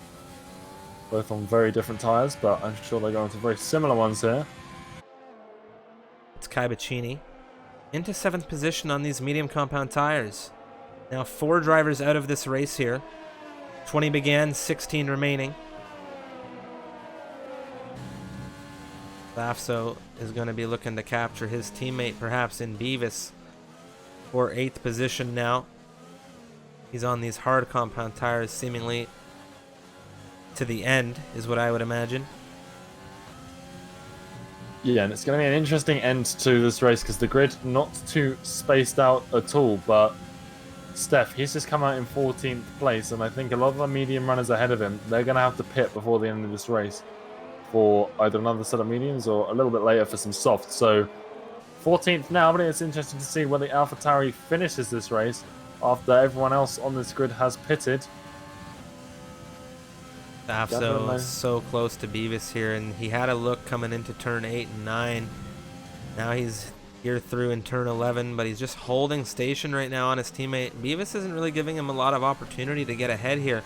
Both on very different tyres, but I'm sure they're going to very similar ones here. It's Cabacini into 7th position on these medium compound tires. Now 4 drivers out of this race here. 20 began, 16 remaining. Lafso is going to be looking to capture his teammate perhaps in Beavis for 8th position now. He's on these hard compound tires seemingly to the end is what I would imagine. Yeah, and it's going to be an interesting end to this race because the grid not too spaced out at all, but Steph, he's just come out in 14th place, and I think a lot of the medium runners ahead of him, they're going to have to pit before the end of this race for either another set of mediums or a little bit later for some softs. So 14th now, but it's interesting to see where the AlphaTauri finishes this race after everyone else on this grid has pitted. Afso is so close to Beavis here, and he had a look coming into turn 8 and 9. Now he's here through in turn 11, but he's just holding station right now on his teammate. Beavis isn't really giving him a lot of opportunity to get ahead here.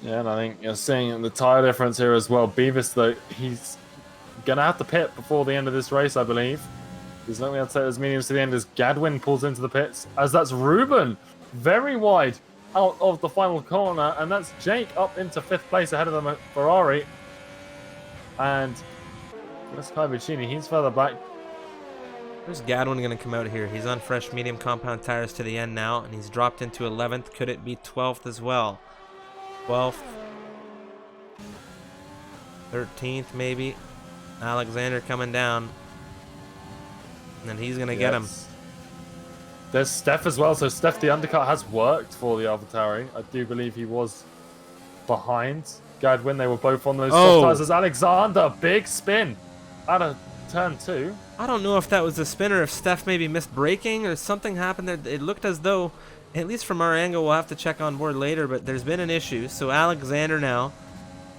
Yeah, and I think you're seeing the tyre difference here as well. Beavis, though, he's going to have to pit before the end of this race, I believe. He's not going to take those mediums to the end as Gadwin pulls into the pits, as that's Ruben. Very wide out of the final corner, and that's Jake up into 5th place ahead of the Ferrari. And that's Kai Vicini, he's further back. Where's Gadwin going to come out here? He's on fresh medium compound tires to the end now, and he's dropped into 11th. Could it be 12th as well? 12th. 13th maybe. Alexander coming down. And then he's going to get him. There's Steph as well. So Steph, the undercut has worked for the AlphaTauri. I do believe he was behind Gadwin. They were both on those soft tires as Alexander. Big spin out of turn 2. I don't know if that was a spin or if Steph maybe missed braking or something happened there. It looked as though, at least from our angle, we'll have to check on board later, but there's been an issue. So Alexander now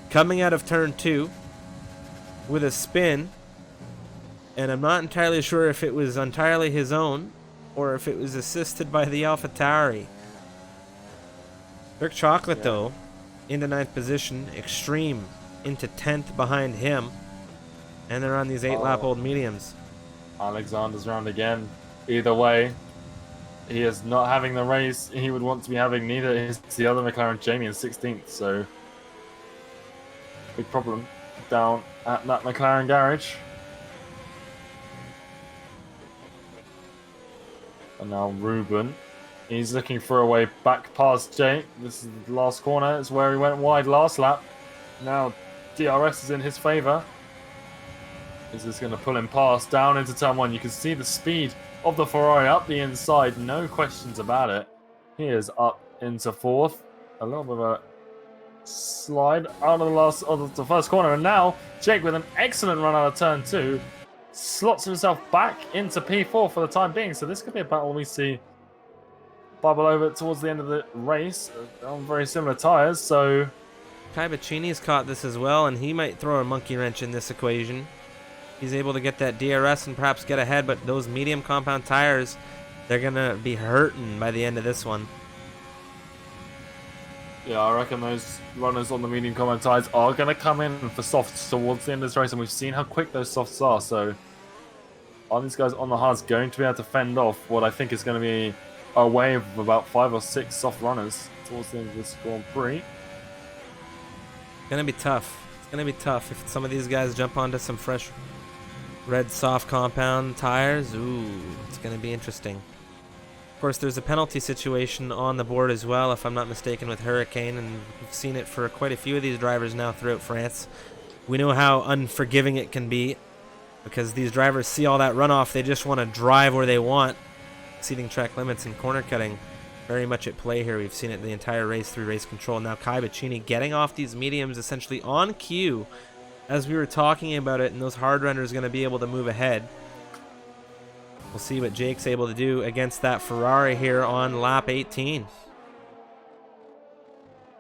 coming out of turn 2 with a spin, and I'm not entirely sure if it was entirely his own or if it was assisted by the AlphaTauri. Dark Chocolate though into 9th position, Extreme into 10th behind him, and they're on these 8-lap old mediums. Alexander's round again. Either way, he is not having the race he would want to be having. Neither is the other McLaren, Jamie, in 16th. So big problem down at that McLaren garage. And now Ruben, he's looking for a way back past Jake. This is the last corner. It's where he went wide last lap. Now DRS is in his favour. Is this going to pull him past down into turn 1? You can see the speed of the Ferrari up the inside. No questions about it. He is up into 4th. A little bit of a slide out of the first corner. And now Jake, with an excellent run out of turn 2, slots himself back into P4 for the time being. So this could be a battle we see bubble over towards the end of the race on very similar tyres. So Kai Vicini's caught this as well, and he might throw a monkey wrench in this equation. He's able to get that DRS and perhaps get ahead, but those medium compound tires, they're going to be hurting by the end of this one. Yeah, I reckon those runners on the medium compound tires are going to come in for softs towards the end of this race, and we've seen how quick those softs are. So are these guys on the hards going to be able to fend off what I think is going to be a wave of about 5 or 6 soft runners towards the end of this Grand Prix? It's going to be tough. It's going to be tough if some of these guys jump onto some fresh red soft compound tires. Ooh, it's going to be interesting. Of course, there's a penalty situation on the board as well, if I'm not mistaken, with Hurricane, and we've seen it for quite a few of these drivers now throughout France. We know how unforgiving it can be because these drivers see all that runoff. They just want to drive where they want. Exceeding track limits and corner cutting very much at play here. We've seen it the entire race through race control. Now Kai Vicini getting off these mediums essentially on cue as we were talking about it, and those hard runners going to be able to move ahead. We'll see what Jake's able to do against that Ferrari here on lap 18.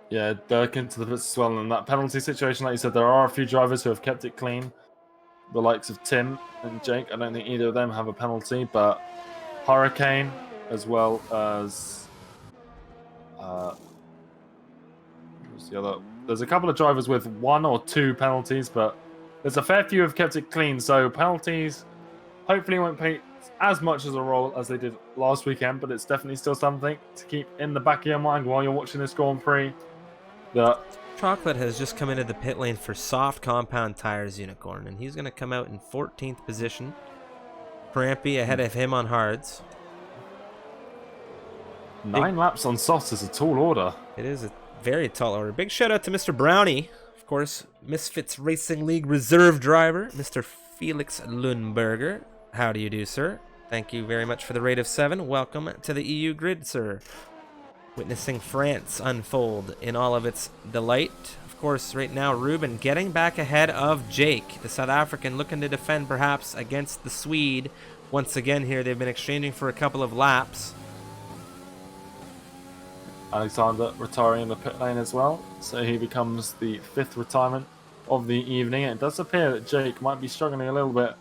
Yeah, Dirk into the pits as well. In that penalty situation, like you said, there are a few drivers who have kept it clean. The likes of Tim and Jake. I don't think either of them have a penalty, but Hurricane as well as who's the other? There's a couple of drivers with 1 or 2 penalties, but there's a fair few who have kept it clean. So penalties hopefully won't play as much as a role as they did last weekend, but it's definitely still something to keep in the back of your mind while you're watching this Grand Prix. Chocolate has just come into the pit lane for soft compound tires, Unicorn, and he's going to come out in 14th position. Crampy ahead of him on hards. 9 laps on softs is a tall order. It is a very tall order. Big shout out to Mr. Brownie, of course, Misfits Racing League reserve driver, Mr. Felix Lundberger. How do you do, sir? Thank you very much for the rate of 7. Welcome to the EU grid, sir. Witnessing France unfold in all of its delight. Of course, right now, Ruben getting back ahead of Jake, the South African, looking to defend perhaps against the Swede. Once again here, they've been exchanging for a couple of laps. Alexander retiring in the pit lane as well, so he becomes the 5th retirement of the evening. It does appear that Jake might be struggling a little bit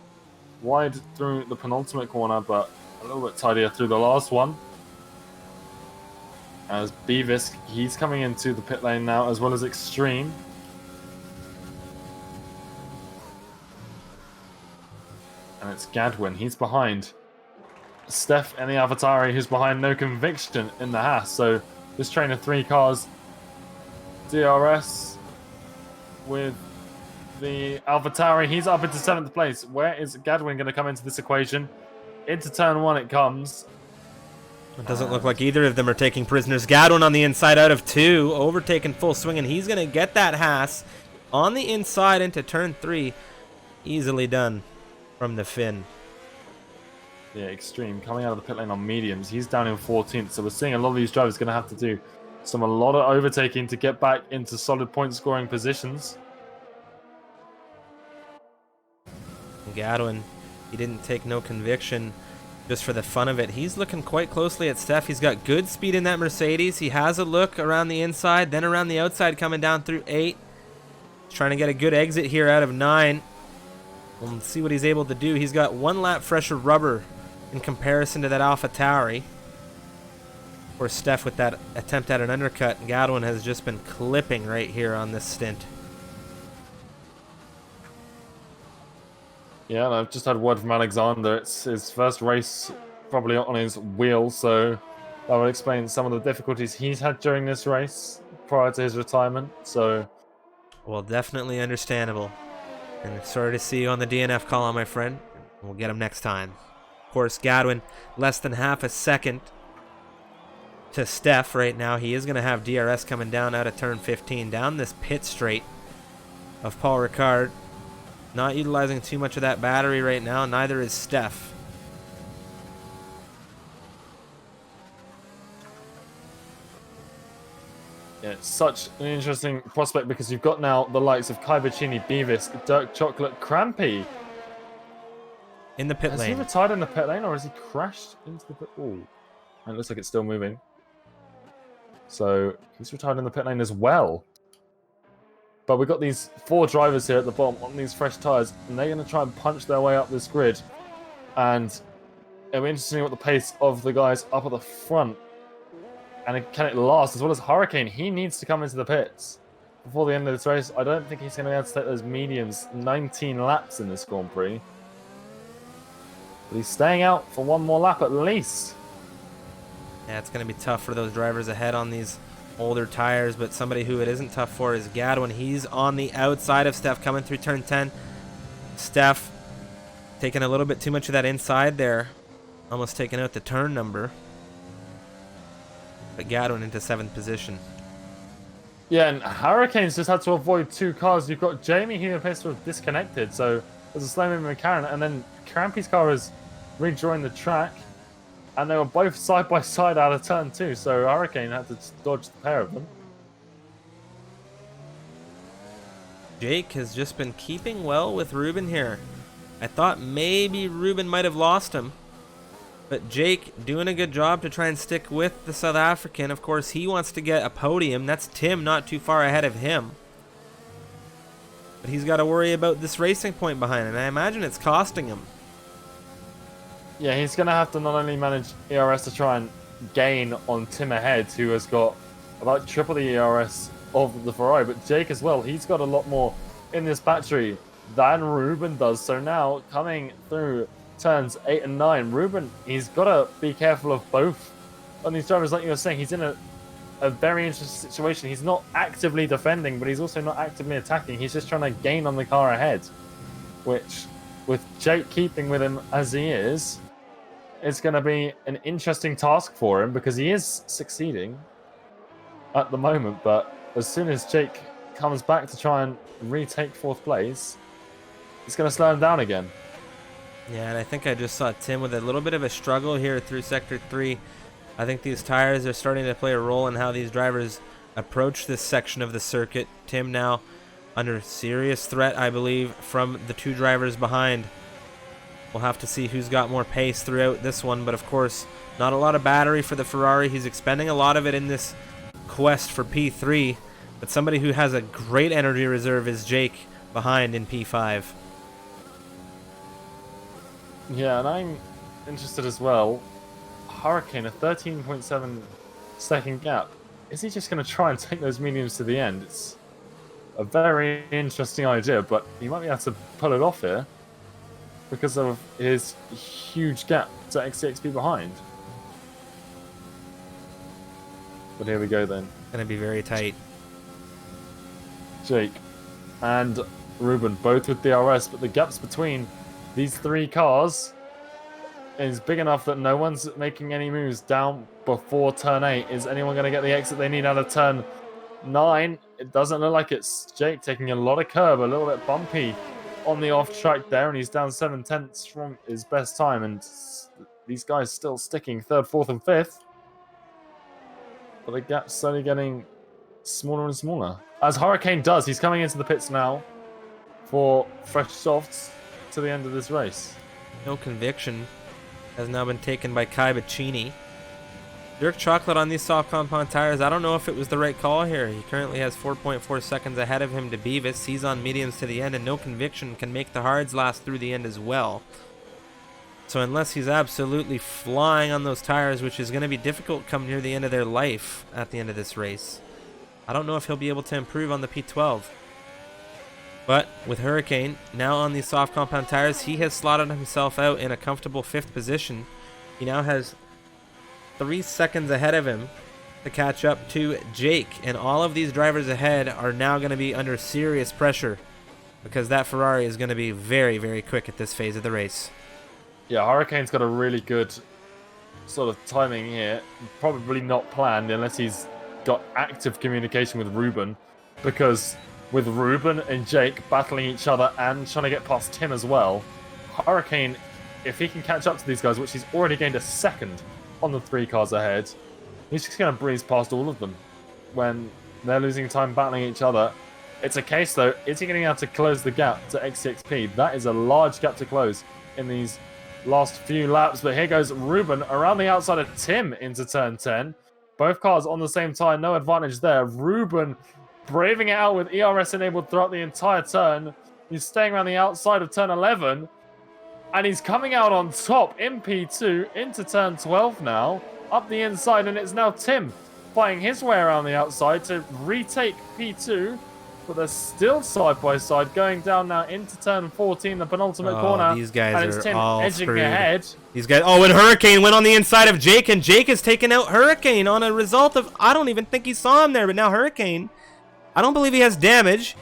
wide through the penultimate corner, but a little bit tidier through the last one. As Beavis, he's coming into the pit lane now, as well as Extreme. And it's Gadwin, he's behind Steph and the AlphaTauri, who's behind No Conviction in the Haas. So this train of 3 cars. DRS with the AlphaTauri. He's up into 7th place. Where is Gadwin going to come into this equation? Into turn 1 it comes. It doesn't look like either of them are taking prisoners. Gadwin on the inside out of 2, overtaking full swing, and he's going to get that Haas on the inside into turn 3. Easily done from the Finn. Yeah, Extreme coming out of the pit lane on mediums. He's down in 14th, so we're seeing a lot of these drivers going to have to do a lot of overtaking to get back into solid point scoring positions. Gadwin, he didn't take no conviction just for the fun of it. He's looking quite closely at Steph. He's got good speed in that Mercedes. He has a look around the inside, then around the outside coming down through 8. He's trying to get a good exit here out of 9. We'll see what he's able to do. He's got 1 lap fresher rubber in comparison to that AlphaTauri. Of course, Steph with that attempt at an undercut. Gadwin has just been clipping right here on this stint. Yeah, and I've just had word from Alexander. It's his first race probably on his wheel, so that would explain some of the difficulties he's had during this race prior to his retirement. So, well, definitely understandable. And sorry to see you on the DNF column, my friend. We'll get him next time. Of course, Gadwin less than half a second to Steph right now. He is going to have DRS coming down out of turn 15 down this pit straight of Paul Ricard. Not utilizing too much of that battery right now. Neither is Steph. yeah, it's such an interesting prospect because you've got now the likes of Kai Bacchini, Beavis, Dirk Chocolate, Crampy. In the pit lane. Has he retired in the pit lane or has he crashed into the pit? Oh, it looks like it's still moving. So he's retired in the pit lane as well. But we've got these 4 drivers here at the bottom on these fresh tyres, and they're going to try and punch their way up this grid. And it'll be interesting what the pace of the guys up at the front. And can it last? As well as Hurricane, he needs to come into the pits before the end of this race. I don't think he's going to be able to take those mediums 19 laps in this Grand Prix. But he's staying out for 1 more lap at least. Yeah, it's going to be tough for those drivers ahead on these older tires, but somebody who it isn't tough for is Gadwin. He's on the outside of Steph coming through turn 10. Steph taking a little bit too much of that inside there, almost taking out the turn number. But Gadwin into 7th position. Yeah, and Hurricane's just had to avoid 2 cars. You've got Jamie who appears to have disconnected, so there's a slow moving McLaren, and then Crampy's car has rejoined the track. And they were both side by side out of turn 2, so Hurricane had to dodge the pair of them. Jake has just been keeping well with Ruben here. I thought maybe Ruben might have lost him, but Jake doing a good job to try and stick with the South African. Of course, he wants to get a podium. That's Tim not too far ahead of him. But he's got to worry about this racing point behind, and I imagine it's costing him. Yeah, he's going to have to not only manage ERS to try and gain on Tim ahead, who has got about triple the ERS of the Ferrari, but Jake as well. He's got a lot more in this battery than Ruben does. So now, coming through turns 8 and 9, Ruben, he's got to be careful of both on these drivers. Like you were saying, he's in a very interesting situation. He's not actively defending, but he's also not actively attacking. He's just trying to gain on the car ahead, which, with Jake keeping with him as he is, it's going to be an interesting task for him because he is succeeding at the moment. But as soon as Jake comes back to try and retake 4th place, it's going to slow him down again. Yeah, and I think I just saw Tim with a little bit of a struggle here through Sector 3. I think these tires are starting to play a role in how these drivers approach this section of the circuit. Tim now under serious threat, I believe, from the 2 drivers behind. We'll have to see who's got more pace throughout this one, but of course, not a lot of battery for the Ferrari. He's expending a lot of it in this quest for P3, but somebody who has a great energy reserve is Jake behind in P5. Yeah, and I'm interested as well. Hurricane, a 13.7 second gap. Is he just going to try and take those mediums to the end? It's a very interesting idea, but he might be able to pull it off here because of his huge gap to XCXP behind. But here we go then. Gonna be very tight. Jake and Ruben both with DRS, but the gaps between these 3 cars is big enough that no one's making any moves down before turn 8. Is anyone going to get the exit they need out of turn 9? It doesn't look like it's Jake taking a lot of curb, a little bit bumpy on the off track there, and he's down 7/10 from his best time, and these guys still sticking 3rd, 4th, and 5th. But the gap's slowly getting smaller and smaller. As Hurricane does, he's coming into the pits now for fresh softs to the end of this race. No conviction has now been taken by Kai Bacchini. Dirk Chocolate on these soft compound tires. I don't know if it was the right call here. He currently has 4.4 seconds ahead of him to Beavis. He's on mediums to the end, and no conviction can make the hards last through the end as well. So unless he's absolutely flying on those tires, which is going to be difficult come near the end of their life at the end of this race, I don't know if he'll be able to improve on the P12. But with Hurricane now on these soft compound tires, he has slotted himself out in a comfortable 5th position. He now has 3 seconds ahead of him to catch up to Jake, and all of these drivers ahead are now going to be under serious pressure because that Ferrari is going to be very, very quick at this phase of the race. Yeah, Hurricane's got a really good sort of timing here. Probably not planned unless he's got active communication with Ruben, because with Ruben and Jake battling each other and trying to get past him as well, Hurricane, if he can catch up to these guys, which he's already gained a second on the 3 cars ahead, he's just going to breeze past all of them when they're losing time battling each other. It's a case, though, is he going to be able to close the gap to XTXP? That is a large gap to close in these last few laps, but here goes Ruben around the outside of Tim into turn 10. Both cars on the same tire, no advantage there. Ruben braving it out with ERS enabled throughout the entire turn. He's staying around the outside of turn 11, and he's coming out on top in P2 into turn 12 now, up the inside, and it's now Tim fighting his way around the outside to retake P2, but they're still side by side, going down now into turn 14, the penultimate corner. These guys and it's are Tim all edging screwed. ahead. These guys. Oh, and Hurricane went on the inside of Jake, and Jake has taken out Hurricane on a result of, I don't even think he saw him there, but now Hurricane, I don't believe he has damage,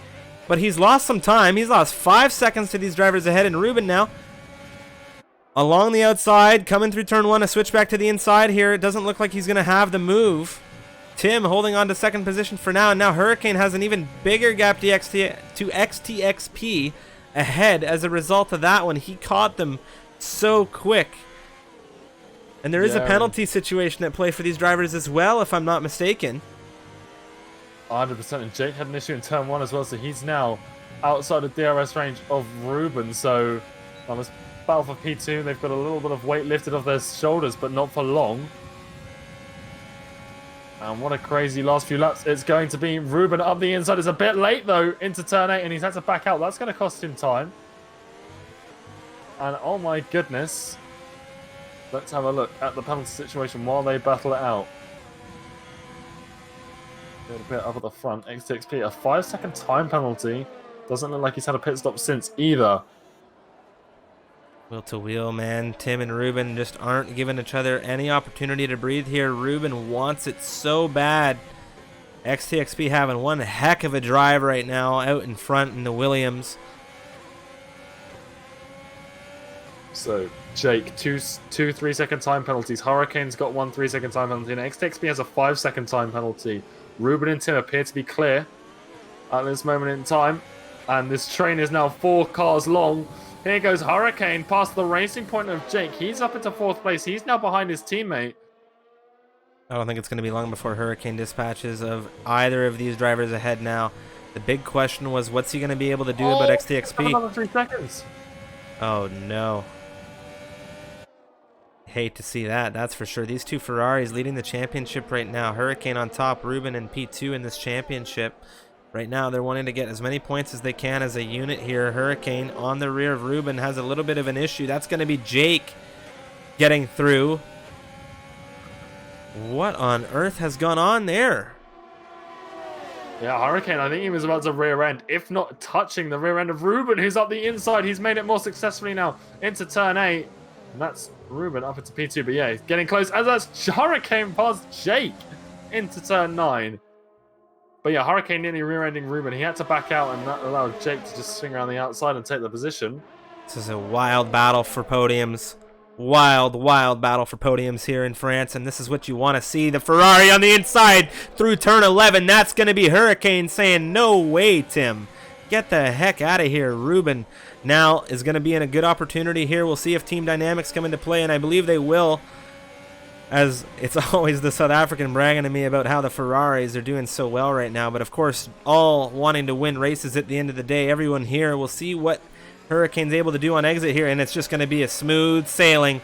but he's lost some time. He's lost 5 seconds to these drivers ahead, and Ruben now along the outside, coming through turn 1, a switch back to the inside here. It doesn't look like he's going to have the move. Tim holding on to 2nd position for now, and now Hurricane has an even bigger gap to XTXP ahead as a result of that one. He caught them so quick. And there is a penalty situation at play for these drivers as well, if I'm not mistaken. 100%, and Jake had an issue in turn 1 as well, so he's now outside of DRS range of Ruben. So on this battle for P2, they've got a little bit of weight lifted off their shoulders, but not for long. And what a crazy last few laps it's going to be. Ruben up the inside is a bit late, though, into turn 8, and he's had to back out. That's going to cost him time. And oh my goodness. Let's have a look at the penalty situation while they battle it out. A bit up at the front. XTXP, a 5-second time penalty. Doesn't look like he's had a pit stop since either. Wheel to wheel, man. Tim and Ruben just aren't giving each other any opportunity to breathe here. Ruben wants it so bad. XTXP having one heck of a drive right now out in front in the Williams. So, Jake, two 3-second time penalties. Hurricane's got one 3-second time penalty, and XTXP has a 5-second time penalty. Ruben and Tim appear to be clear at this moment in time, and this train is now 4 cars long. Here goes Hurricane past the racing point of Jake. He's up into 4th place. He's now behind his teammate. I don't think it's going to be long before Hurricane dispatches of either of these drivers ahead now. The big question was, what's he going to be able to do about XTXP? Another 3 seconds. Oh, no. Hate to see that, that's for sure. These 2 Ferraris leading the championship right now. Hurricane on top, Ruben in P2 in this championship. Right now, they're wanting to get as many points as they can as a unit here. Hurricane on the rear of Ruben has a little bit of an issue. That's going to be Jake getting through. What on earth has gone on there? Yeah, Hurricane, I think he was about to rear end, if not touching the rear end of Ruben, who's up the inside. He's made it more successfully now into turn 8. And that's Ruben up into P2. But yeah, he's getting close. As that's Hurricane past Jake. into turn 9. But yeah, Hurricane nearly rear-ending Ruben. He had to back out, and that allowed Jake to just swing around the outside and take the position. This is a wild battle for podiums. Wild battle for podiums here in France, and this is what you want to see. The Ferrari on the inside through turn 11. That's going to be Hurricane saying, no way, Tim. Get the heck out of here. Ruben now is going to be in a good opportunity here. We'll see if Team Dynamics come into play, and I believe they will, as it's always the South African bragging to me about how the Ferraris are doing so well right now. But of course, all wanting to win races at the end of the day. Everyone here will see what Hurricane's able to do on exit here, and it's just going to be a smooth sailing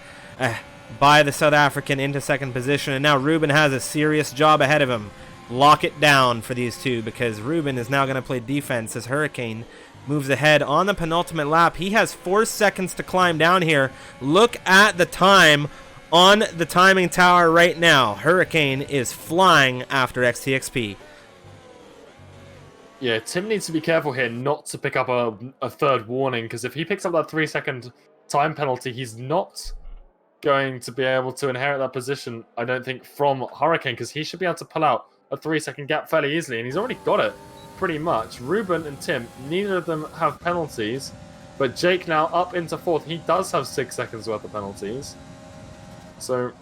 by the South African into second position. And now Ruben has a serious job ahead of him. Lock it down for these two, because Ruben is now going to play defense as Hurricane moves ahead on the penultimate lap. He has 4 seconds to climb down here. Look at the time on the timing tower right now. Hurricane is flying after XTXP. Yeah, Tim needs to be careful here not to pick up a third warning, because if he picks up that 3-second time penalty, he's not going to be able to inherit that position, I don't think, from Hurricane, because he should be able to pull out a 3-second gap fairly easily, and he's already got it pretty much. Ruben and Tim, neither of them have penalties, but Jake now up into 4th. He does have 6 seconds worth of penalties, so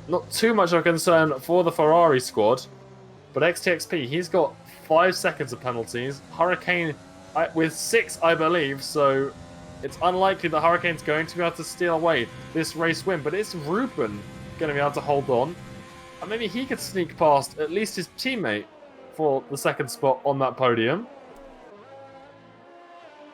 not too much of a concern for the Ferrari squad. But XTXP, he's got 5 seconds of penalties. Hurricane with 6, I believe, so it's unlikely that Hurricane's going to be able to steal away this race win, but it's Ruben going to be able to hold on. And maybe he could sneak past at least his teammate for the second spot on that podium.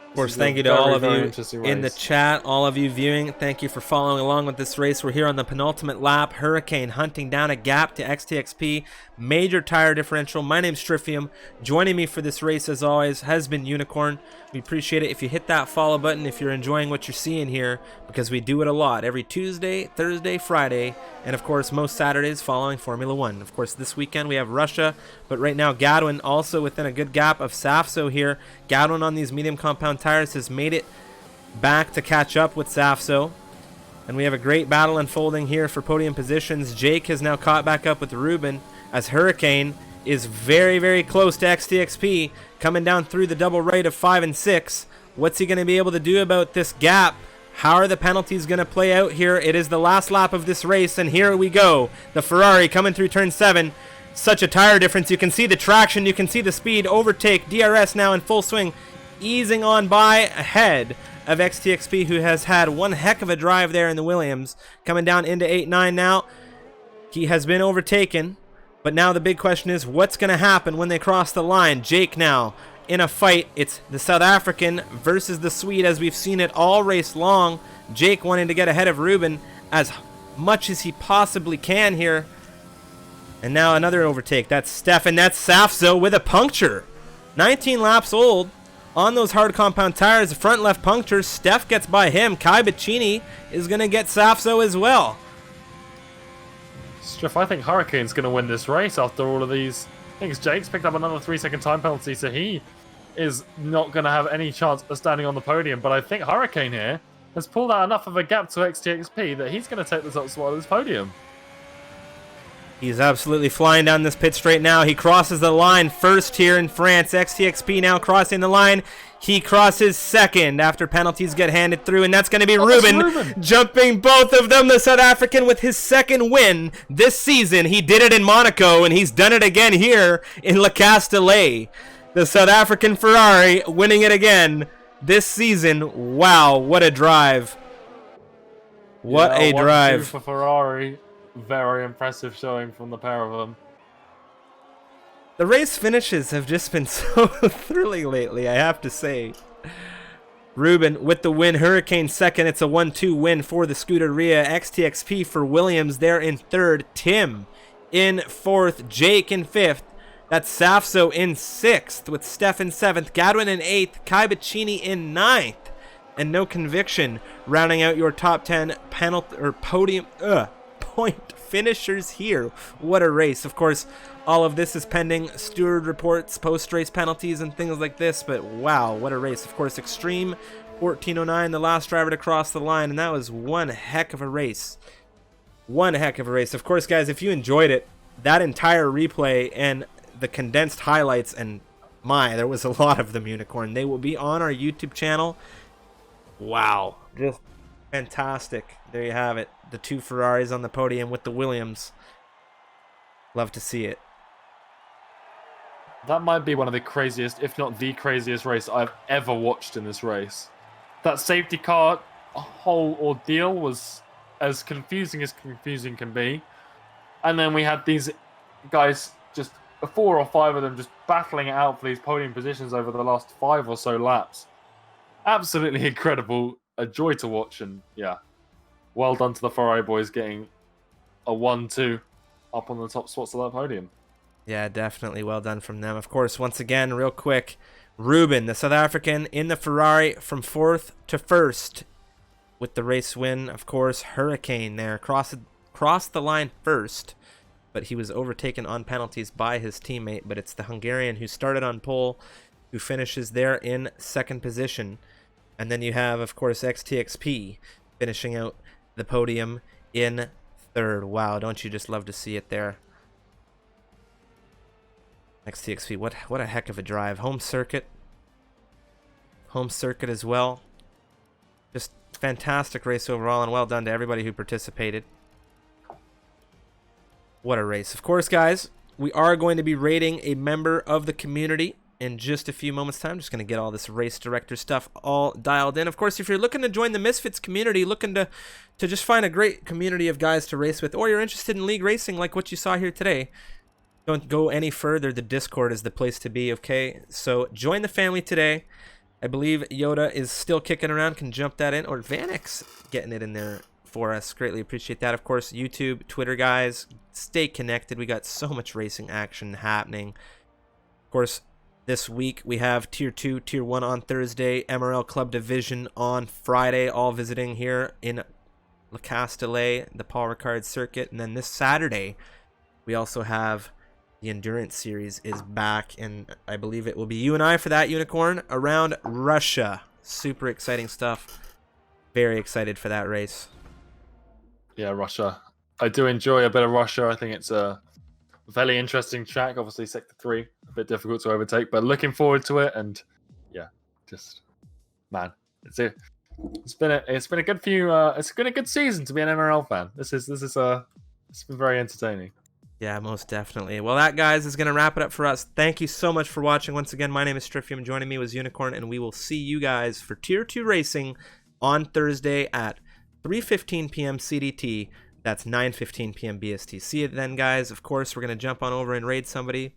Of course, thank you to all of you in the chat, all of you viewing. Thank you for following along with this race. We're here on the penultimate lap. Hurricane hunting down a gap to XTXP. Major tire differential. My name's Strifium. Joining me for this race, as always, has been Unicorn. We appreciate it if you hit that follow button if you're enjoying what you're seeing here, because we do it a lot every Tuesday, Thursday, Friday, and of course most Saturdays following Formula 1. Of course, this weekend we have Russia, but right now Gadwin also within a good gap of Safso here. Gadwin on these medium compound tires has made it back to catch up with Safso, and we have a great battle unfolding here for podium positions. Jake has now caught back up with Ruben, as Hurricane is very close to XTXP, coming down through the double right of 5 and 6. What's he going to be able to do about this gap? How are the penalties going to play out here? It is the last lap of this race, and here we go. The Ferrari coming through turn 7. Such a tire difference. You can see the traction, you can see the speed. Overtake, DRS now in full swing, easing on by ahead of XTXP, who has had one heck of a drive there in the Williams. Coming down into 8-9 now. He has been overtaken. But now the big question is, what's going to happen when they cross the line? Jake now in a fight. It's the South African versus the Swede, as we've seen it all race long. Jake wanting to get ahead of Ruben as much as he possibly can here. And now another overtake. That's Stefan. That's Safso with a puncture. 19 laps old on those hard compound tires. The front left puncture. Steph gets by him. Kai Bacchini is going to get Safso as well. Striff, I think Hurricane's going to win this race after all of these. I think Jake's picked up another 3-second time penalty, so he is not going to have any chance of standing on the podium. But I think Hurricane here has pulled out enough of a gap to XTXP that he's going to take the top spot of this podium. He's absolutely flying down this pit straight now. He crosses the line first here in France. XTXP now crossing the line. He crosses second after penalties get handed through, and that's going to be Ruben jumping both of them. The South African with his second win this season. He did it in Monaco, and he's done it again here in Le Castellet. The South African Ferrari winning it again this season. Wow, what a drive. What a drive. For Ferrari. Very impressive showing from the pair of them. The race finishes have just been so thrilling lately, I have to say. Ruben with the win. Hurricane second. It's a 1-2 win for the Scuderia. XTXP for Williams there in third. Tim in fourth. Jake in fifth. That's Safso in sixth with Steph in seventh. Gadwin in eighth. Kai Bacchini in ninth. And no conviction rounding out your top 10 penalty or podium point finishers here. What a race. Of course, all of this is pending steward reports, post-race penalties, and things like this, but wow, what a race. Of course, Extreme 1409, the last driver to cross the line, and that was one heck of a race. One heck of a race. Of course, guys, if you enjoyed it, that entire replay and the condensed highlights, and there was a lot of them, Unicorn. They will be on our YouTube channel. Wow, just fantastic. There you have it. The 2 Ferraris on the podium with the Williams. Love to see it. That might be one of the craziest, if not the craziest race I've ever watched in this race. That safety car whole ordeal was as confusing can be. And then we had these guys, just 4 or 5 of them, just battling it out for these podium positions over the last 5 or so laps. Absolutely incredible. A joy to watch. And yeah, well done to the Ferrari boys getting a 1-2 up on the top spots of that podium. Yeah, definitely well done from them. Of course, once again, real quick, Ruben, the South African, in the Ferrari from 4th to 1st with the race win. Of course, Hurricane there crossed the line first, but he was overtaken on penalties by his teammate. But it's the Hungarian who started on pole who finishes there in 2nd position. And then you have, of course, XTXP finishing out the podium in 3rd. Wow, don't you just love to see it there? XTXP, what a heck of a drive. Home circuit as well. Just fantastic race overall, and well done to everybody who participated. What a race. Of course, guys, we are going to be rating a member of the community in just a few moments' time. Just going to get all this race director stuff all dialed in. Of course, if you're looking to join the Misfits community, looking to just find a great community of guys to race with, or you're interested in league racing like what you saw here today, don't go any further. The Discord is the place to be, okay? So join the family today. I believe Yoda is still kicking around, can jump that in, or Vanix getting it in there for us. Greatly appreciate that. Of course, YouTube, Twitter, guys, stay connected. We got so much racing action happening. Of course, this week we have Tier 2, Tier 1 on Thursday, MRL Club Division on Friday, all visiting here in Le Castellet, the Paul Ricard circuit. And then this Saturday, we also have the Endurance Series is back, and I believe it will be you and I for that, Unicorn, around Russia. Super exciting stuff. Very excited for that race. Yeah, Russia. I do enjoy a bit of Russia. I think it's a very interesting track. Obviously, Sector 3, a bit difficult to overtake, but looking forward to it. And yeah, just man, it's been a good few. It's been a good season to be an MRL fan. It's been very entertaining. Yeah, most definitely. Well, that, guys, is going to wrap it up for us. Thank you so much for watching. Once again, my name is Strifium. Joining me was Unicorn, and we will see you guys for Tier 2 Racing on Thursday at 3:15 p.m. CDT. That's 9:15 p.m. BST. See you then, guys. Of course, we're going to jump on over and raid somebody.